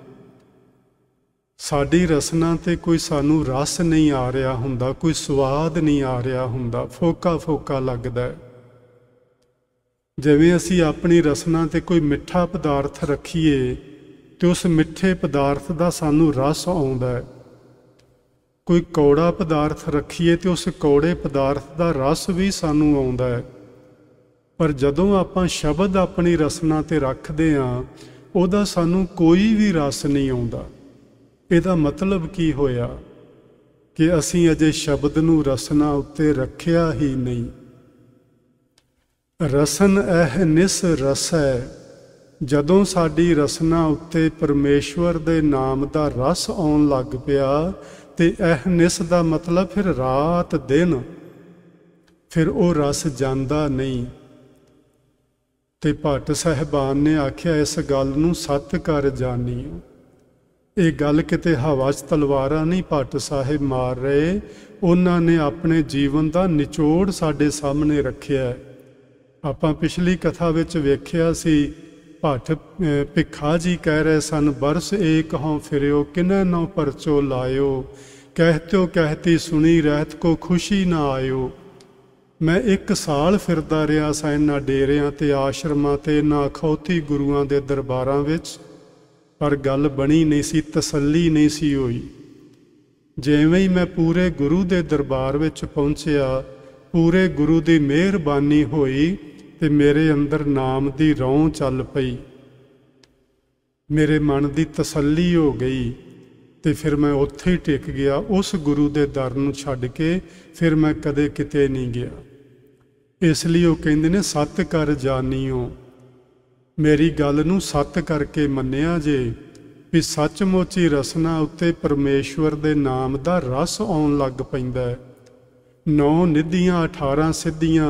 ਸਾਡੀ ਰਸਨਾ ਤੇ ਕੋਈ ਸਾਨੂੰ ਰਸ ਨਹੀਂ ਆ ਰਿਹਾ ਹੁੰਦਾ, ਕੋਈ ਸਵਾਦ ਨਹੀਂ ਆ ਰਿਹਾ ਹੁੰਦਾ, ਫੋਕਾ ਫੋਕਾ ਲੱਗਦਾ ਹੈ। ਜਿਵੇਂ ਅਸੀਂ ਆਪਣੀ ਰਸਨਾ ਤੇ ਕੋਈ ਮਿੱਠਾ ਪਦਾਰਥ ਰੱਖੀਏ ਤੇ ਉਸ ਮਿੱਠੇ ਪਦਾਰਥ ਦਾ ਸਾਨੂੰ ਰਸ ਆਉਂਦਾ ਹੈ। ਕੋਈ ਕੌੜਾ ਪਦਾਰਥ ਰੱਖੀਏ ਤੇ ਉਸ ਕੌੜੇ ਪਦਾਰਥ ਦਾ ਰਸ ਵੀ ਸਾਨੂੰ ਆਉਂਦਾ ਹੈ। ਪਰ ਜਦੋਂ ਆਪਾਂ ਸ਼ਬਦ ਆਪਣੀ ਰਸਨਾ ਤੇ ਰੱਖਦੇ ਹਾਂ, ਉਹਦਾ ਸਾਨੂੰ ਕੋਈ ਵੀ ਰਸ ਨਹੀਂ ਆਉਂਦਾ। ਇਹਦਾ ਮਤਲਬ ਕੀ ਹੋਇਆ ਕਿ ਅਸੀਂ ਅਜੇ ਸ਼ਬਦ ਨੂੰ ਰਸਨਾ ਉੱਤੇ ਰੱਖਿਆ ਹੀ ਨਹੀਂ। ਰਸਨ ਇਹ ਨਿਸ ਰਸੈ। ਜਦੋਂ ਸਾਡੀ ਰਸਨਾ ਉੱਤੇ ਪਰਮੇਸ਼ਵਰ ਦੇ ਨਾਮ ਦਾ ਰਸ ਆਉਣ ਲੱਗ ਪਿਆ ਤੇ ਇਹ ਨਿਸ ਦਾ ਮਤਲਬ ਫਿਰ ਰਾਤ ਦਿਨ, ਫਿਰ ਉਹ ਰਸ ਜਾਂਦਾ ਨਹੀਂ। ਤੇ ਭੱਟ ਸਾਹਿਬਾਨ ਨੇ ਆਖਿਆ ਇਸ ਗੱਲ ਨੂੰ ਸੱਤ ਕਰ ਜਾਣੀਓ। ਇਹ ਗੱਲ ਕਿਤੇ ਹਵਾ 'ਚ ਤਲਵਾਰਾਂ ਨਹੀਂ ਭੱਟ ਸਾਹਿਬ ਮਾਰ ਰਹੇ, ਉਹਨਾਂ ਨੇ ਆਪਣੇ ਜੀਵਨ ਦਾ ਨਿਚੋੜ ਸਾਡੇ ਸਾਹਮਣੇ ਰੱਖਿਆ। ਆਪਾਂ ਪਿਛਲੀ ਕਥਾ ਵਿੱਚ ਵੇਖਿਆ ਸੀ, ਭੱਟ ਭਿੱਖਾ ਜੀ ਕਹਿ ਰਹੇ ਸਨ, ਬਰਸ ਏਕ ਹੋਂ ਫਿਰਿਓ ਕਿਨੈ ਨੋ ਪਰਚੋ ਲਾਇਓ, ਕਹਿਤਿਓ ਕਹਿਤੀ ਸੁਣੀ ਰਹਿਤ ਕੋ ਖੁਸ਼ੀ ਨਾ ਆਇਓ। मैं 1 साल फिरदा रहा सा इन्हां डेरियां ते आश्रमां ते इन्हां अखौती गुरुआं दे दरबारां विच, पर गल बनी नहीं सी, तसल्ली नहीं सी होई। जिवें ही मैं पूरे गुरु दे दरबार विच पहुंचिया, पूरे गुरु दी मेहरबानी होई ते मेरे अंदर नाम दी रौं चल पई। मेरे मन दी तसल्ली हो गई ते फिर मैं उत्थे ही टिक गया। उस गुरु दे दर नूं छड्ड के फिर मैं कदे किते नहीं गया। इसलिए वो कहंदे ने सत कर जानियो, मेरी गल नूं सत करके मन्निया जे भी सचमुच ही रसना उत्ते परमेश्वर दे नाम दा रस आउण लग पैंदा है। 9 निधियां 18 सिद्धियां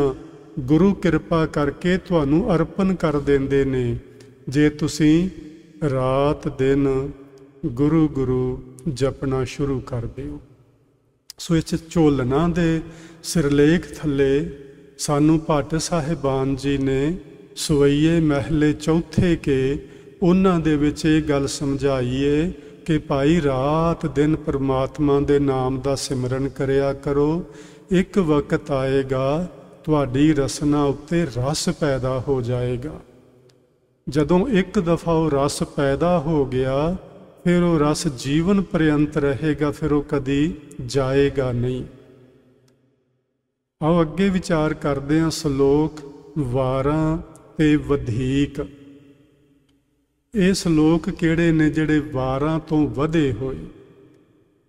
गुरु किरपा करके तुहानूं अर्पण कर देंदे ने, जे तुसीं रात दिन गुरु गुरु जपना शुरू कर दिओ। सो इस झोलना दे सिरलेख थले सानू भट्ट साहिबान जी ने सवैये महले चौथे के उन्हां दे विच ये गल समझाई है कि भाई रात दिन परमात्मा दे नाम दा सिमरन करिया करो। एक वक्त आएगा तुहाडी रसना उत्ते रस पैदा हो जाएगा। जदों एक दफ़ा वो रस पैदा हो गया फिर वो रस जीवन पर्यंत रहेगा, फिर वो कदी जाएगा नहीं। आओ अगे विचार करते हैं श्लोक 12 ते वधीक। ये श्लोक किहड़े ने जिहड़े 12 तो वधे होए।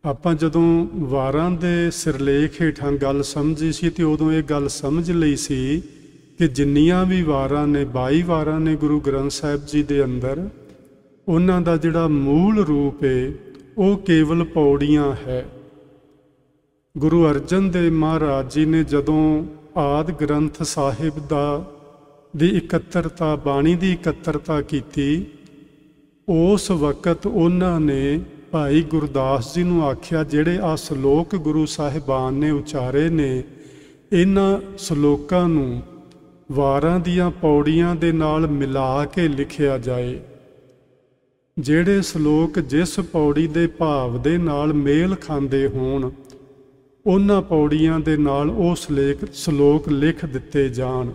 आपां जदों 12 दे सिरलेख हेठां गल समझी सी ते उदों ये गल समझ लई सी कि जिन्नियां भी वारां ने 22 वारां ने गुरु ग्रंथ साहिब जी दे अंदर, उन्हां दा जिहड़ा मूल रूप है वो केवल पौड़ियां है। गुरु अर्जन देव महाराज जी ने जदों आदि ग्रंथ साहिब दी इकत्तरता, बाणी दी इकत्तरता कीती, उस वक्त उन्हां ने भाई गुरदास जी नूं आख्या जिहड़े आ श्लोक गुरु साहिबान ने उचारे ने, इन्हां श्लोकां नूं वारां दियां पौड़ियां दे नाल मिला के लिखिया जाए। ਜਿਹੜੇ श्लोक जिस पौड़ी दे भाव दे नाल मेल खांदे होण, उन्हां पौड़ियां दे नाल उस श्लोक लिख दिते जाण।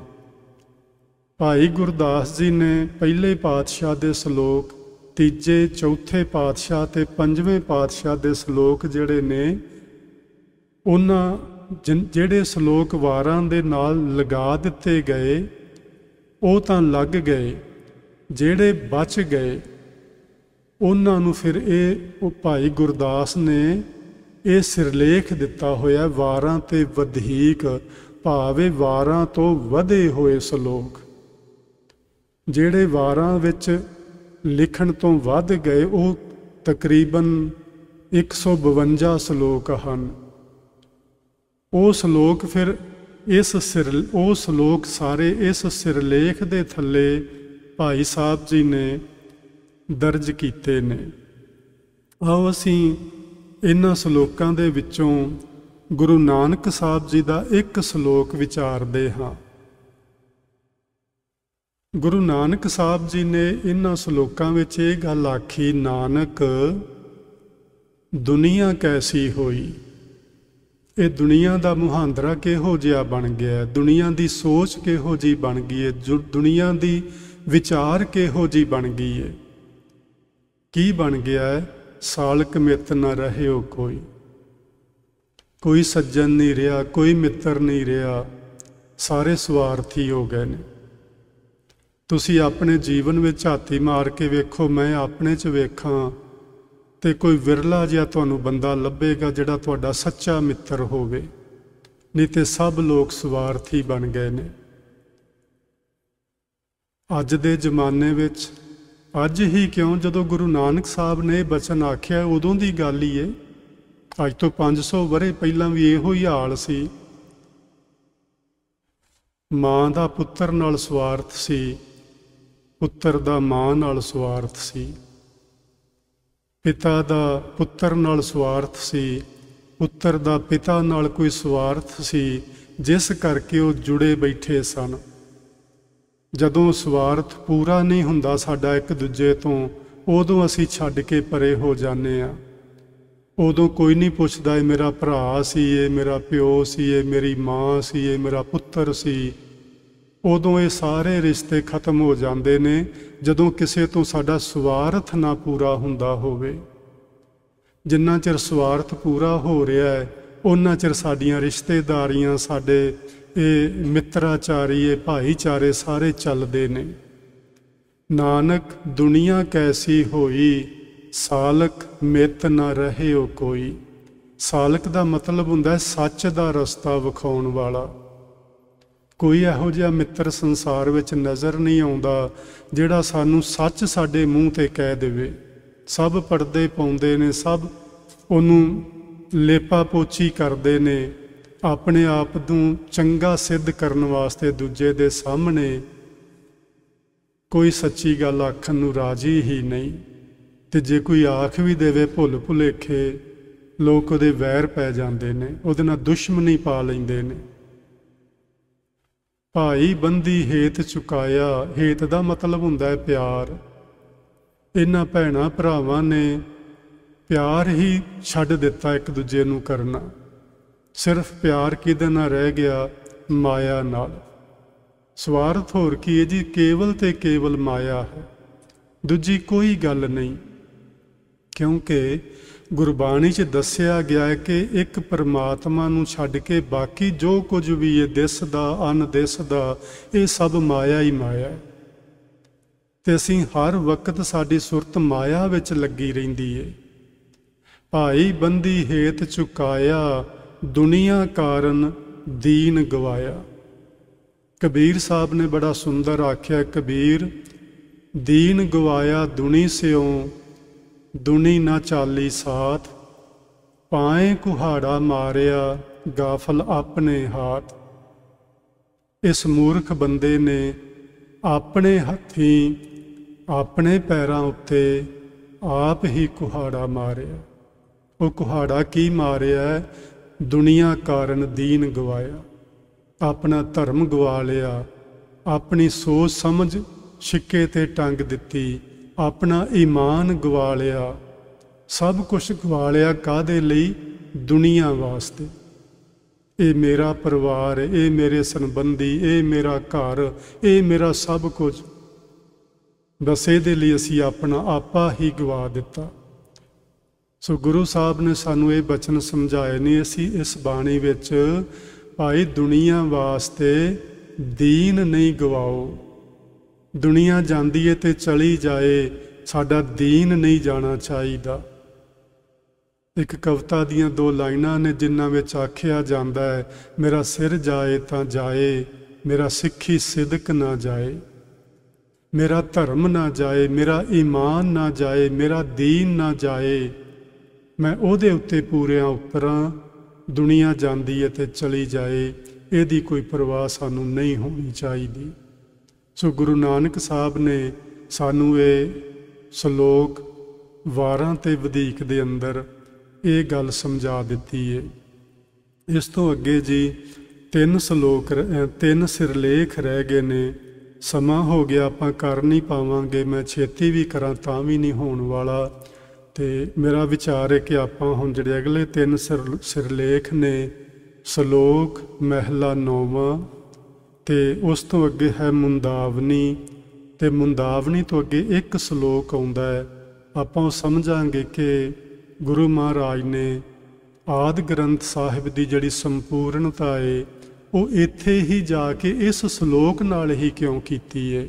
भाई गुरदास जी ने पहले पातशाह दे श्लोक, तीजे चौथे पातशाह ते पंजवें पातशाह दे श्लोक जिहड़े ने, उन्हां जिहड़े श्लोक वारां दे नाल लगा दिते गए वो तां लग गए, जिहड़े बच गए उन्हां नूं फिर ये भाई गुरदास ने ये सिरलेख दिता होया वारां ते वधीक, भावे वारां तो वधे होए श्लोक। जिहड़े वारां विच लिखण तो वध गए वो तकरीबन 152 श्लोक हन। वो श्लोक फिर वो श्लोक सारे इस सिरलेख दे थल्ले भाई साहब जी ने दर्ज कीते ने। आओ असीं इन्हां श्लोकां दे विचों गुरु नानक साहब जी दा एक श्लोक विचारदे हां। गुरु नानक साहब जी ने इन्हां श्लोकां विच ये गल आखी, नानक दुनिया कैसी होई। ये दुनिया दा मुहांदरा किहो जिहा बन गया है, दुनिया दी सोच किहो जी बन गई है, दुनिया दी विचार किहो जी बन गई है। की बन गया है? सालक मित न रहे हो कोई सज्जन नहीं रहा, कोई मित्र नहीं रहा, सारे स्वार्थी हो गए ने। तुसी अपने जीवन में झाती मार के वेखो, मैं अपने च वेखां ते कोई विरला जिहा तुहानूं बंदा लभेगा जिहड़ा तुहाडा सच्चा मित्र होवे, नहीं ते सब लोग स्वार्थी बन गए ने। अज दे जमाने विच अज ही क्यों, जदों गुरु नानक साहब ने बचन आख्या उदों दी गल ही है। अज तो 500 वरे पहलां भी इहो ही हाल सी। मां दा पुत्तर नाल स्वार्थ सी, पुत्तर दा मां नाल स्वार्थ सी, पिता दा पुत्तर नाल स्वार्थ सी, पुत्तर दा पिता नाल कोई स्वार्थ सी, जिस करके वो जुड़े बैठे सन। जदों स्वार्थ पूरा नहीं हुंदा साडा एक दूजे तो, उदों असीं छड्ड के परे हो जाने आ। ਉਦੋਂ ਕੋਈ ਨਹੀਂ ਪੁੱਛਦਾ ਇਹ ਮੇਰਾ ਭਰਾ ਸੀ, ਇਹ ਮੇਰਾ ਪਿਓ ਸੀ, ਇਹ ਮੇਰੀ ਮਾਂ ਸੀ, ਇਹ ਮੇਰਾ ਪੁੱਤਰ ਸੀ। ਉਦੋਂ ਇਹ ਸਾਰੇ ਰਿਸ਼ਤੇ ਖਤਮ ਹੋ ਜਾਂਦੇ ਨੇ ਜਦੋਂ ਕਿਸੇ ਤੋਂ ਸਾਡਾ ਸਵਾਰਥ ਨਾ ਪੂਰਾ ਹੁੰਦਾ ਹੋਵੇ। ਜਿੰਨਾ ਚਿਰ ਸਵਾਰਥ ਪੂਰਾ ਹੋ ਰਿਹਾ ਹੈ ਉਹਨਾਂ ਚਿਰ ਸਾਡੀਆਂ ਰਿਸ਼ਤੇਦਾਰੀਆਂ, ਸਾਡੇ ਇਹ ਮਿੱਤਰਾਚਾਰੀ, ਇਹ ਭਾਈਚਾਰੇ ਸਾਰੇ ਚੱਲਦੇ ਨੇ। ਨਾਨਕ ਦੁਨੀਆ ਕੈਸੀ ਹੋਈ, ਸਾਲਕ ਮਿੱਤ ਨਾ ਰਹਿਓ ਕੋਈ। ਸਾਲਕ ਦਾ ਮਤਲਬ ਹੁੰਦਾ ਸੱਚ ਦਾ ਰਸਤਾ ਵਿਖਾਉਣ ਵਾਲਾ। ਕੋਈ ਇਹੋ ਜਿਹਾ ਮਿੱਤਰ ਸੰਸਾਰ ਵਿੱਚ ਨਜ਼ਰ ਨਹੀਂ ਆਉਂਦਾ ਜਿਹੜਾ ਸਾਨੂੰ ਸੱਚ ਸਾਡੇ ਮੂੰਹ ਤੇ ਕਹਿ ਦੇਵੇ। ਸਭ ਪਰਦੇ ਪਾਉਂਦੇ ਨੇ, ਸਭ ਉਹਨੂੰ ਲੇਪਾ ਪੋਚੀ ਕਰਦੇ ਨੇ, ਆਪਣੇ ਆਪ ਨੂੰ ਚੰਗਾ ਸਿੱਧ ਕਰਨ ਵਾਸਤੇ ਦੂਜੇ ਦੇ ਸਾਹਮਣੇ ਕੋਈ ਸੱਚੀ ਗੱਲ ਆਖਣ ਨੂੰ ਰਾਜੀ ਹੀ ਨਹੀਂ। ਤੇ ਜੇ ਕੋਈ ਆਖ ਵੀ ਦੇਵੇ ਭੁੱਲ ਭੁਲੇਖੇ, ਲੋਕ ਉਹਦੇ ਵੈਰ ਪੈ ਜਾਂਦੇ ਨੇ, ਉਹਦੇ ਨਾਲ ਦੁਸ਼ਮਣੀ ਪਾ ਲੈਂਦੇ ਨੇ। ਭਾਈ ਬੰਦੀ ਹੇਤ ਚੁਕਾਇਆ, ਹੇਤ ਦਾ ਮਤਲਬ ਹੁੰਦਾ ਹੈ ਪਿਆਰ। ਇਹਨਾਂ ਭੈਣਾਂ ਭਰਾਵਾਂ ਨੇ ਪਿਆਰ ਹੀ ਛੱਡ ਦਿੱਤਾ ਇੱਕ ਦੂਜੇ ਨੂੰ ਕਰਨਾ। ਸਿਰਫ ਪਿਆਰ ਕਿਹਦੇ ਨਾਲ ਰਹਿ ਗਿਆ? ਮਾਇਆ ਨਾਲ। ਸਵਾਰਥ ਹੋਰ ਕੀ ਹੈ ਜੀ? ਕੇਵਲ ਤੇ ਕੇਵਲ ਮਾਇਆ ਹੈ, ਦੂਜੀ ਕੋਈ ਗੱਲ ਨਹੀਂ। ਕਿਉਂਕਿ ਗੁਰਬਾਣੀ 'ਚ ਦੱਸਿਆ ਗਿਆ ਹੈ ਕਿ ਇੱਕ ਪਰਮਾਤਮਾ ਨੂੰ ਛੱਡ ਕੇ ਬਾਕੀ ਜੋ ਕੁਝ ਵੀ ਇਹ ਦਿਸਦਾ ਅਣਦਿਸਦਾ ਇਹ ਸਭ ਮਾਇਆ ਹੀ ਮਾਇਆ ਹੈ। ਤੇ ਅਸੀਂ ਹਰ ਵਕਤ ਸਾਡੀ ਸੁਰਤ ਮਾਇਆ ਵਿੱਚ ਲੱਗੀ ਰਹਿੰਦੀ ਏ। ਭਾਈ ਬੰਦੀ ਹੇਤ ਚੁਕਾਇਆ, ਦੁਨੀਆ ਕਾਰਨ ਦੀਨ ਗਵਾਇਆ। ਕਬੀਰ ਸਾਹਿਬ ਨੇ ਬੜਾ ਸੁੰਦਰ ਆਖਿਆ, ਕਬੀਰ ਦੀਨ ਗਵਾਇਆ ਦੁਨੀ ਸਿਉ, ਦੁਨੀ ਨਾ ਚਾਲੀ ਸਾਥ। ਪਾਏ ਕੁਹਾੜਾ ਮਾਰਿਆ, ਗਾਫਲ ਆਪਣੇ ਹਾਥ। ਇਸ ਮੂਰਖ ਬੰਦੇ ਨੇ ਆਪਣੇ ਹੱਥੀਂ ਆਪਣੇ ਪੈਰਾਂ ਉੱਤੇ ਆਪ ਹੀ ਕੁਹਾੜਾ ਮਾਰਿਆ। ਉਹ ਕੁਹਾੜਾ ਕੀ ਮਾਰਿਆ? ਦੁਨੀਆ ਕਾਰਨ ਦੀਨ ਗਵਾਇਆ, ਆਪਣਾ ਧਰਮ ਗਵਾ ਲਿਆ, ਆਪਣੀ ਸੋਚ ਸਮਝ ਛਿੱਕੇ ਤੇ ਟੰਗ ਦਿੱਤੀ, ਆਪਣਾ ਈਮਾਨ ਗਵਾ ਲਿਆ, ਸਭ ਕੁਝ ਗਵਾ ਲਿਆ। ਕਾਹਦੇ ਲਈ? ਦੁਨੀਆ ਵਾਸਤੇ। ਇਹ ਮੇਰਾ ਪਰਿਵਾਰ, ਇਹ ਮੇਰੇ ਸੰਬੰਧੀ, ਇਹ ਮੇਰਾ ਘਰ, ਇਹ ਮੇਰਾ ਸਭ ਕੁਝ, ਬਸ ਇਹਦੇ ਲਈ ਅਸੀਂ ਆਪਣਾ ਆਪਾ ਹੀ ਗਵਾ ਦਿੱਤਾ। ਸੋ ਗੁਰੂ ਸਾਹਿਬ ਨੇ ਸਾਨੂੰ ਇਹ ਬਚਨ ਸਮਝਾਏ ਨੇ। ਅਸੀਂ ਇਸ ਬਾਣੀ ਵਿੱਚ ਭਾਈ ਦੁਨੀਆ ਵਾਸਤੇ ਦੀਨ ਨਹੀਂ ਗਵਾਓ। ਦੁਨੀਆ ਜਾਂਦੀ ਹੈ ਤੇ ਚਲੀ ਜਾਏ, ਸਾਡਾ ਦੀਨ ਨਹੀਂ ਜਾਣਾ ਚਾਹੀਦਾ। ਇੱਕ ਕਵਿਤਾ ਦੀਆਂ 2 ਲਾਈਨਾਂ ਨੇ ਜਿਨ੍ਹਾਂ ਵਿੱਚ ਆਖਿਆ ਜਾਂਦਾ ਹੈ, ਮੇਰਾ ਸਿਰ ਜਾਏ ਤਾਂ ਜਾਏ, ਮੇਰਾ ਸਿੱਖੀ ਸਿਦਕ ਨਾ ਜਾਏ, ਮੇਰਾ ਧਰਮ ਨਾ ਜਾਏ, ਮੇਰਾ ਈਮਾਨ ਨਾ ਜਾਏ, ਮੇਰਾ ਦੀਨ ਨਾ ਜਾਏ। ਮੈਂ ਉਹਦੇ ਉੱਤੇ ਪੂਰਿਆਂ ਉਤਰਾਂ। ਦੁਨੀਆ ਜਾਂਦੀ ਹੈ ਤੇ ਚਲੀ ਜਾਏ, ਇਹਦੀ ਕੋਈ ਪਰਵਾਹ ਸਾਨੂੰ ਨਹੀਂ ਹੋਣੀ ਚਾਹੀਦੀ। ਸੋ ਗੁਰੂ ਨਾਨਕ ਸਾਹਿਬ ਨੇ ਸਾਨੂੰ ਇਹ ਸ਼ਲੋਕ ਵਾਰਾਂ ਤੇ ਵਧੀਕ ਦੇ ਅੰਦਰ ਇਹ ਗੱਲ ਸਮਝਾ ਦਿੱਤੀ ਹੈ। ਇਸ ਤੋਂ ਅੱਗੇ ਜੀ 3 ਸ਼ਲੋਕ 3 ਸਿਰਲੇਖ ਰਹਿ ਗਏ ਨੇ। ਸਮਾਂ ਹੋ ਗਿਆ, ਆਪਾਂ ਕਰ ਨਹੀਂ ਪਾਵਾਂਗੇ। ਮੈਂ ਛੇਤੀ ਵੀ ਕਰਾਂ ਤਾਂ ਵੀ ਨਹੀਂ ਹੋਣ ਵਾਲਾ। ਤੇ ਮੇਰਾ ਵਿਚਾਰ ਹੈ ਕਿ ਆਪਾਂ ਹੁਣ ਜਿਹੜੇ ਅਗਲੇ 3 ਸਿਰਲੇਖ ਨੇ, ਸ਼ਲੋਕ ਮਹਿਲਾ 9ਵਾਂ ਤੇ ਉਸ ਤੋਂ ਅੱਗੇ ਹੈ ਮੁੰਦਾਵਨੀ, ਤੇ ਮੁੰਦਾਵਨੀ ਤੋਂ ਅੱਗੇ ਇੱਕ ਸ਼ਲੋਕ ਆਉਂਦਾ ਹੈ। ਆਪਾਂ ਉਹ ਸਮਝਾਂਗੇ ਕਿ ਗੁਰੂ ਮਹਾਰਾਜ ਨੇ ਆਦਿ ਗ੍ਰੰਥ ਸਾਹਿਬ ਦੀ ਜਿਹੜੀ ਸੰਪੂਰਨਤਾ ਹੈ ਉਹ ਇੱਥੇ ਹੀ ਜਾ ਕੇ ਇਸ ਸ਼ਲੋਕ ਨਾਲ ਹੀ ਕਿਉਂ ਕੀਤੀ ਹੈ,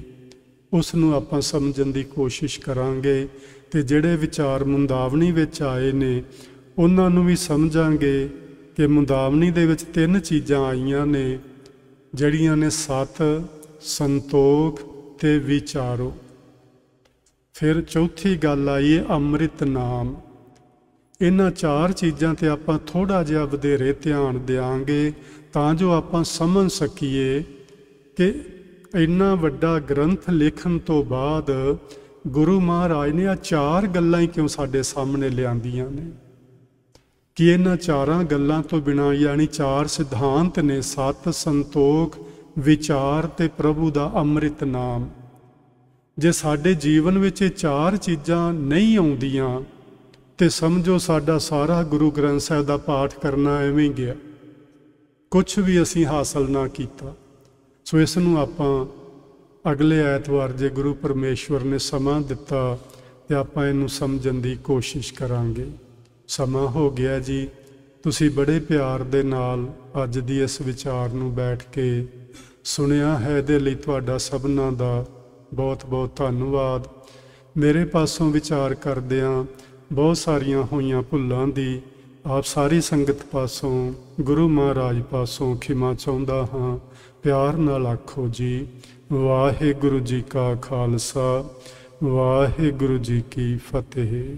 ਉਸ ਨੂੰ ਆਪਾਂ ਸਮਝਣ ਦੀ ਕੋਸ਼ਿਸ਼ ਕਰਾਂਗੇ। ਤੇ ਜਿਹੜੇ ਵਿਚਾਰ ਮੁੰਦਾਵਨੀ ਵਿੱਚ ਆਏ ਨੇ ਉਹਨਾਂ ਨੂੰ ਵੀ ਸਮਝਾਂਗੇ ਕਿ ਮੁੰਦਾਵਨੀ ਦੇ ਵਿੱਚ 3 ਚੀਜ਼ਾਂ ਆਈਆਂ ਨੇ ਜਿਹੜੀਆਂ ਨੇ ਸਤ, ਸੰਤੋਖ ਤੇ ਵਿਚਾਰੋ। ਫਿਰ ਚੌਥੀ ਗੱਲ ਆਈ ਹੈ ਅੰਮ੍ਰਿਤ ਨਾਮ। ਇਹਨਾਂ 4 ਚੀਜ਼ਾਂ ਤੇ ਆਪਾਂ ਥੋੜ੍ਹਾ ਜਿਹਾ ਵਧੇਰੇ ਧਿਆਨ ਦਿਆਂਗੇ ਤਾਂ ਜੋ ਆਪਾਂ ਸਮਝ ਸਕੀਏ ਕਿ ਇੰਨਾ ਵੱਡਾ ਗ੍ਰੰਥ ਲਿਖਣ ਤੋਂ ਬਾਅਦ ਗੁਰੂ ਮਹਾਰਾਜ ਨੇ ਆਹ 4 ਗੱਲਾਂ ਹੀ ਕਿਉਂ ਸਾਡੇ ਸਾਹਮਣੇ ਲਿਆਂਦੀਆਂ ਨੇ। ਕਿ ਇਹਨਾਂ 4 ਗੱਲਾਂ ਤੋਂ ਬਿਨਾਂ, ਯਾਨੀ 4 ਸਿਧਾਂਤ ਨੇ, ਸਤ, ਸੰਤੋਖ, ਵਿਚਾਰ ਤੇ ਪ੍ਰਭੂ ਦਾ ਅੰਮ੍ਰਿਤ ਨਾਮ। ਜੇ ਸਾਡੇ ਜੀਵਨ ਵਿੱਚ ਇਹ 4 ਚੀਜ਼ਾਂ ਨਹੀਂ ਆਉਂਦੀਆਂ ਤੇ ਸਮਝੋ ਸਾਡਾ ਸਾਰਾ ਗੁਰੂ ਗ੍ਰੰਥ ਸਾਹਿਬ ਦਾ ਪਾਠ ਕਰਨਾ ਐਵੇਂ ਗਿਆ, ਕੁਛ ਵੀ ਅਸੀਂ ਹਾਸਲ ਨਾ ਕੀਤਾ। ਸੋ ਇਸ ਨੂੰ ਆਪਾਂ ਅਗਲੇ ਐਤਵਾਰ ਜੇ ਗੁਰੂ ਪਰਮੇਸ਼ਵਰ ਨੇ ਸਮਾਂ ਦਿੱਤਾ ਤੇ ਆਪਾਂ ਇਹਨੂੰ ਸਮਝਣ ਦੀ ਕੋਸ਼ਿਸ਼ ਕਰਾਂਗੇ। ਸਮਾਂ ਹੋ ਗਿਆ ਜੀ। ਤੁਸੀਂ ਬੜੇ ਪਿਆਰ ਦੇ ਨਾਲ ਅੱਜ ਦੀ ਇਸ ਵਿਚਾਰ ਨੂੰ ਬੈਠ ਕੇ ਸੁਣਿਆ ਹੈ, ਇਹਦੇ ਲਈ ਤੁਹਾਡਾ ਸਭਨਾਂ ਦਾ ਬਹੁਤ ਬਹੁਤ ਧੰਨਵਾਦ। ਮੇਰੇ ਪਾਸੋਂ ਵਿਚਾਰ ਕਰਦਿਆਂ ਬਹੁਤ ਸਾਰੀਆਂ ਹੋਈਆਂ ਭੁੱਲਾਂ ਦੀ ਆਪ ਸਾਰੀ ਸੰਗਤ ਪਾਸੋਂ, ਗੁਰੂ ਮਹਾਰਾਜ ਪਾਸੋਂ ਖਿਮਾ ਚਾਹੁੰਦਾ ਹਾਂ। ਪਿਆਰ ਨਾਲ ਆਖੋ ਜੀ, ਵਾਹਿਗੁਰੂ ਜੀ ਕਾ ਖਾਲਸਾ, ਵਾਹਿਗੁਰੂ ਜੀ ਕੀ ਫਤਿਹ।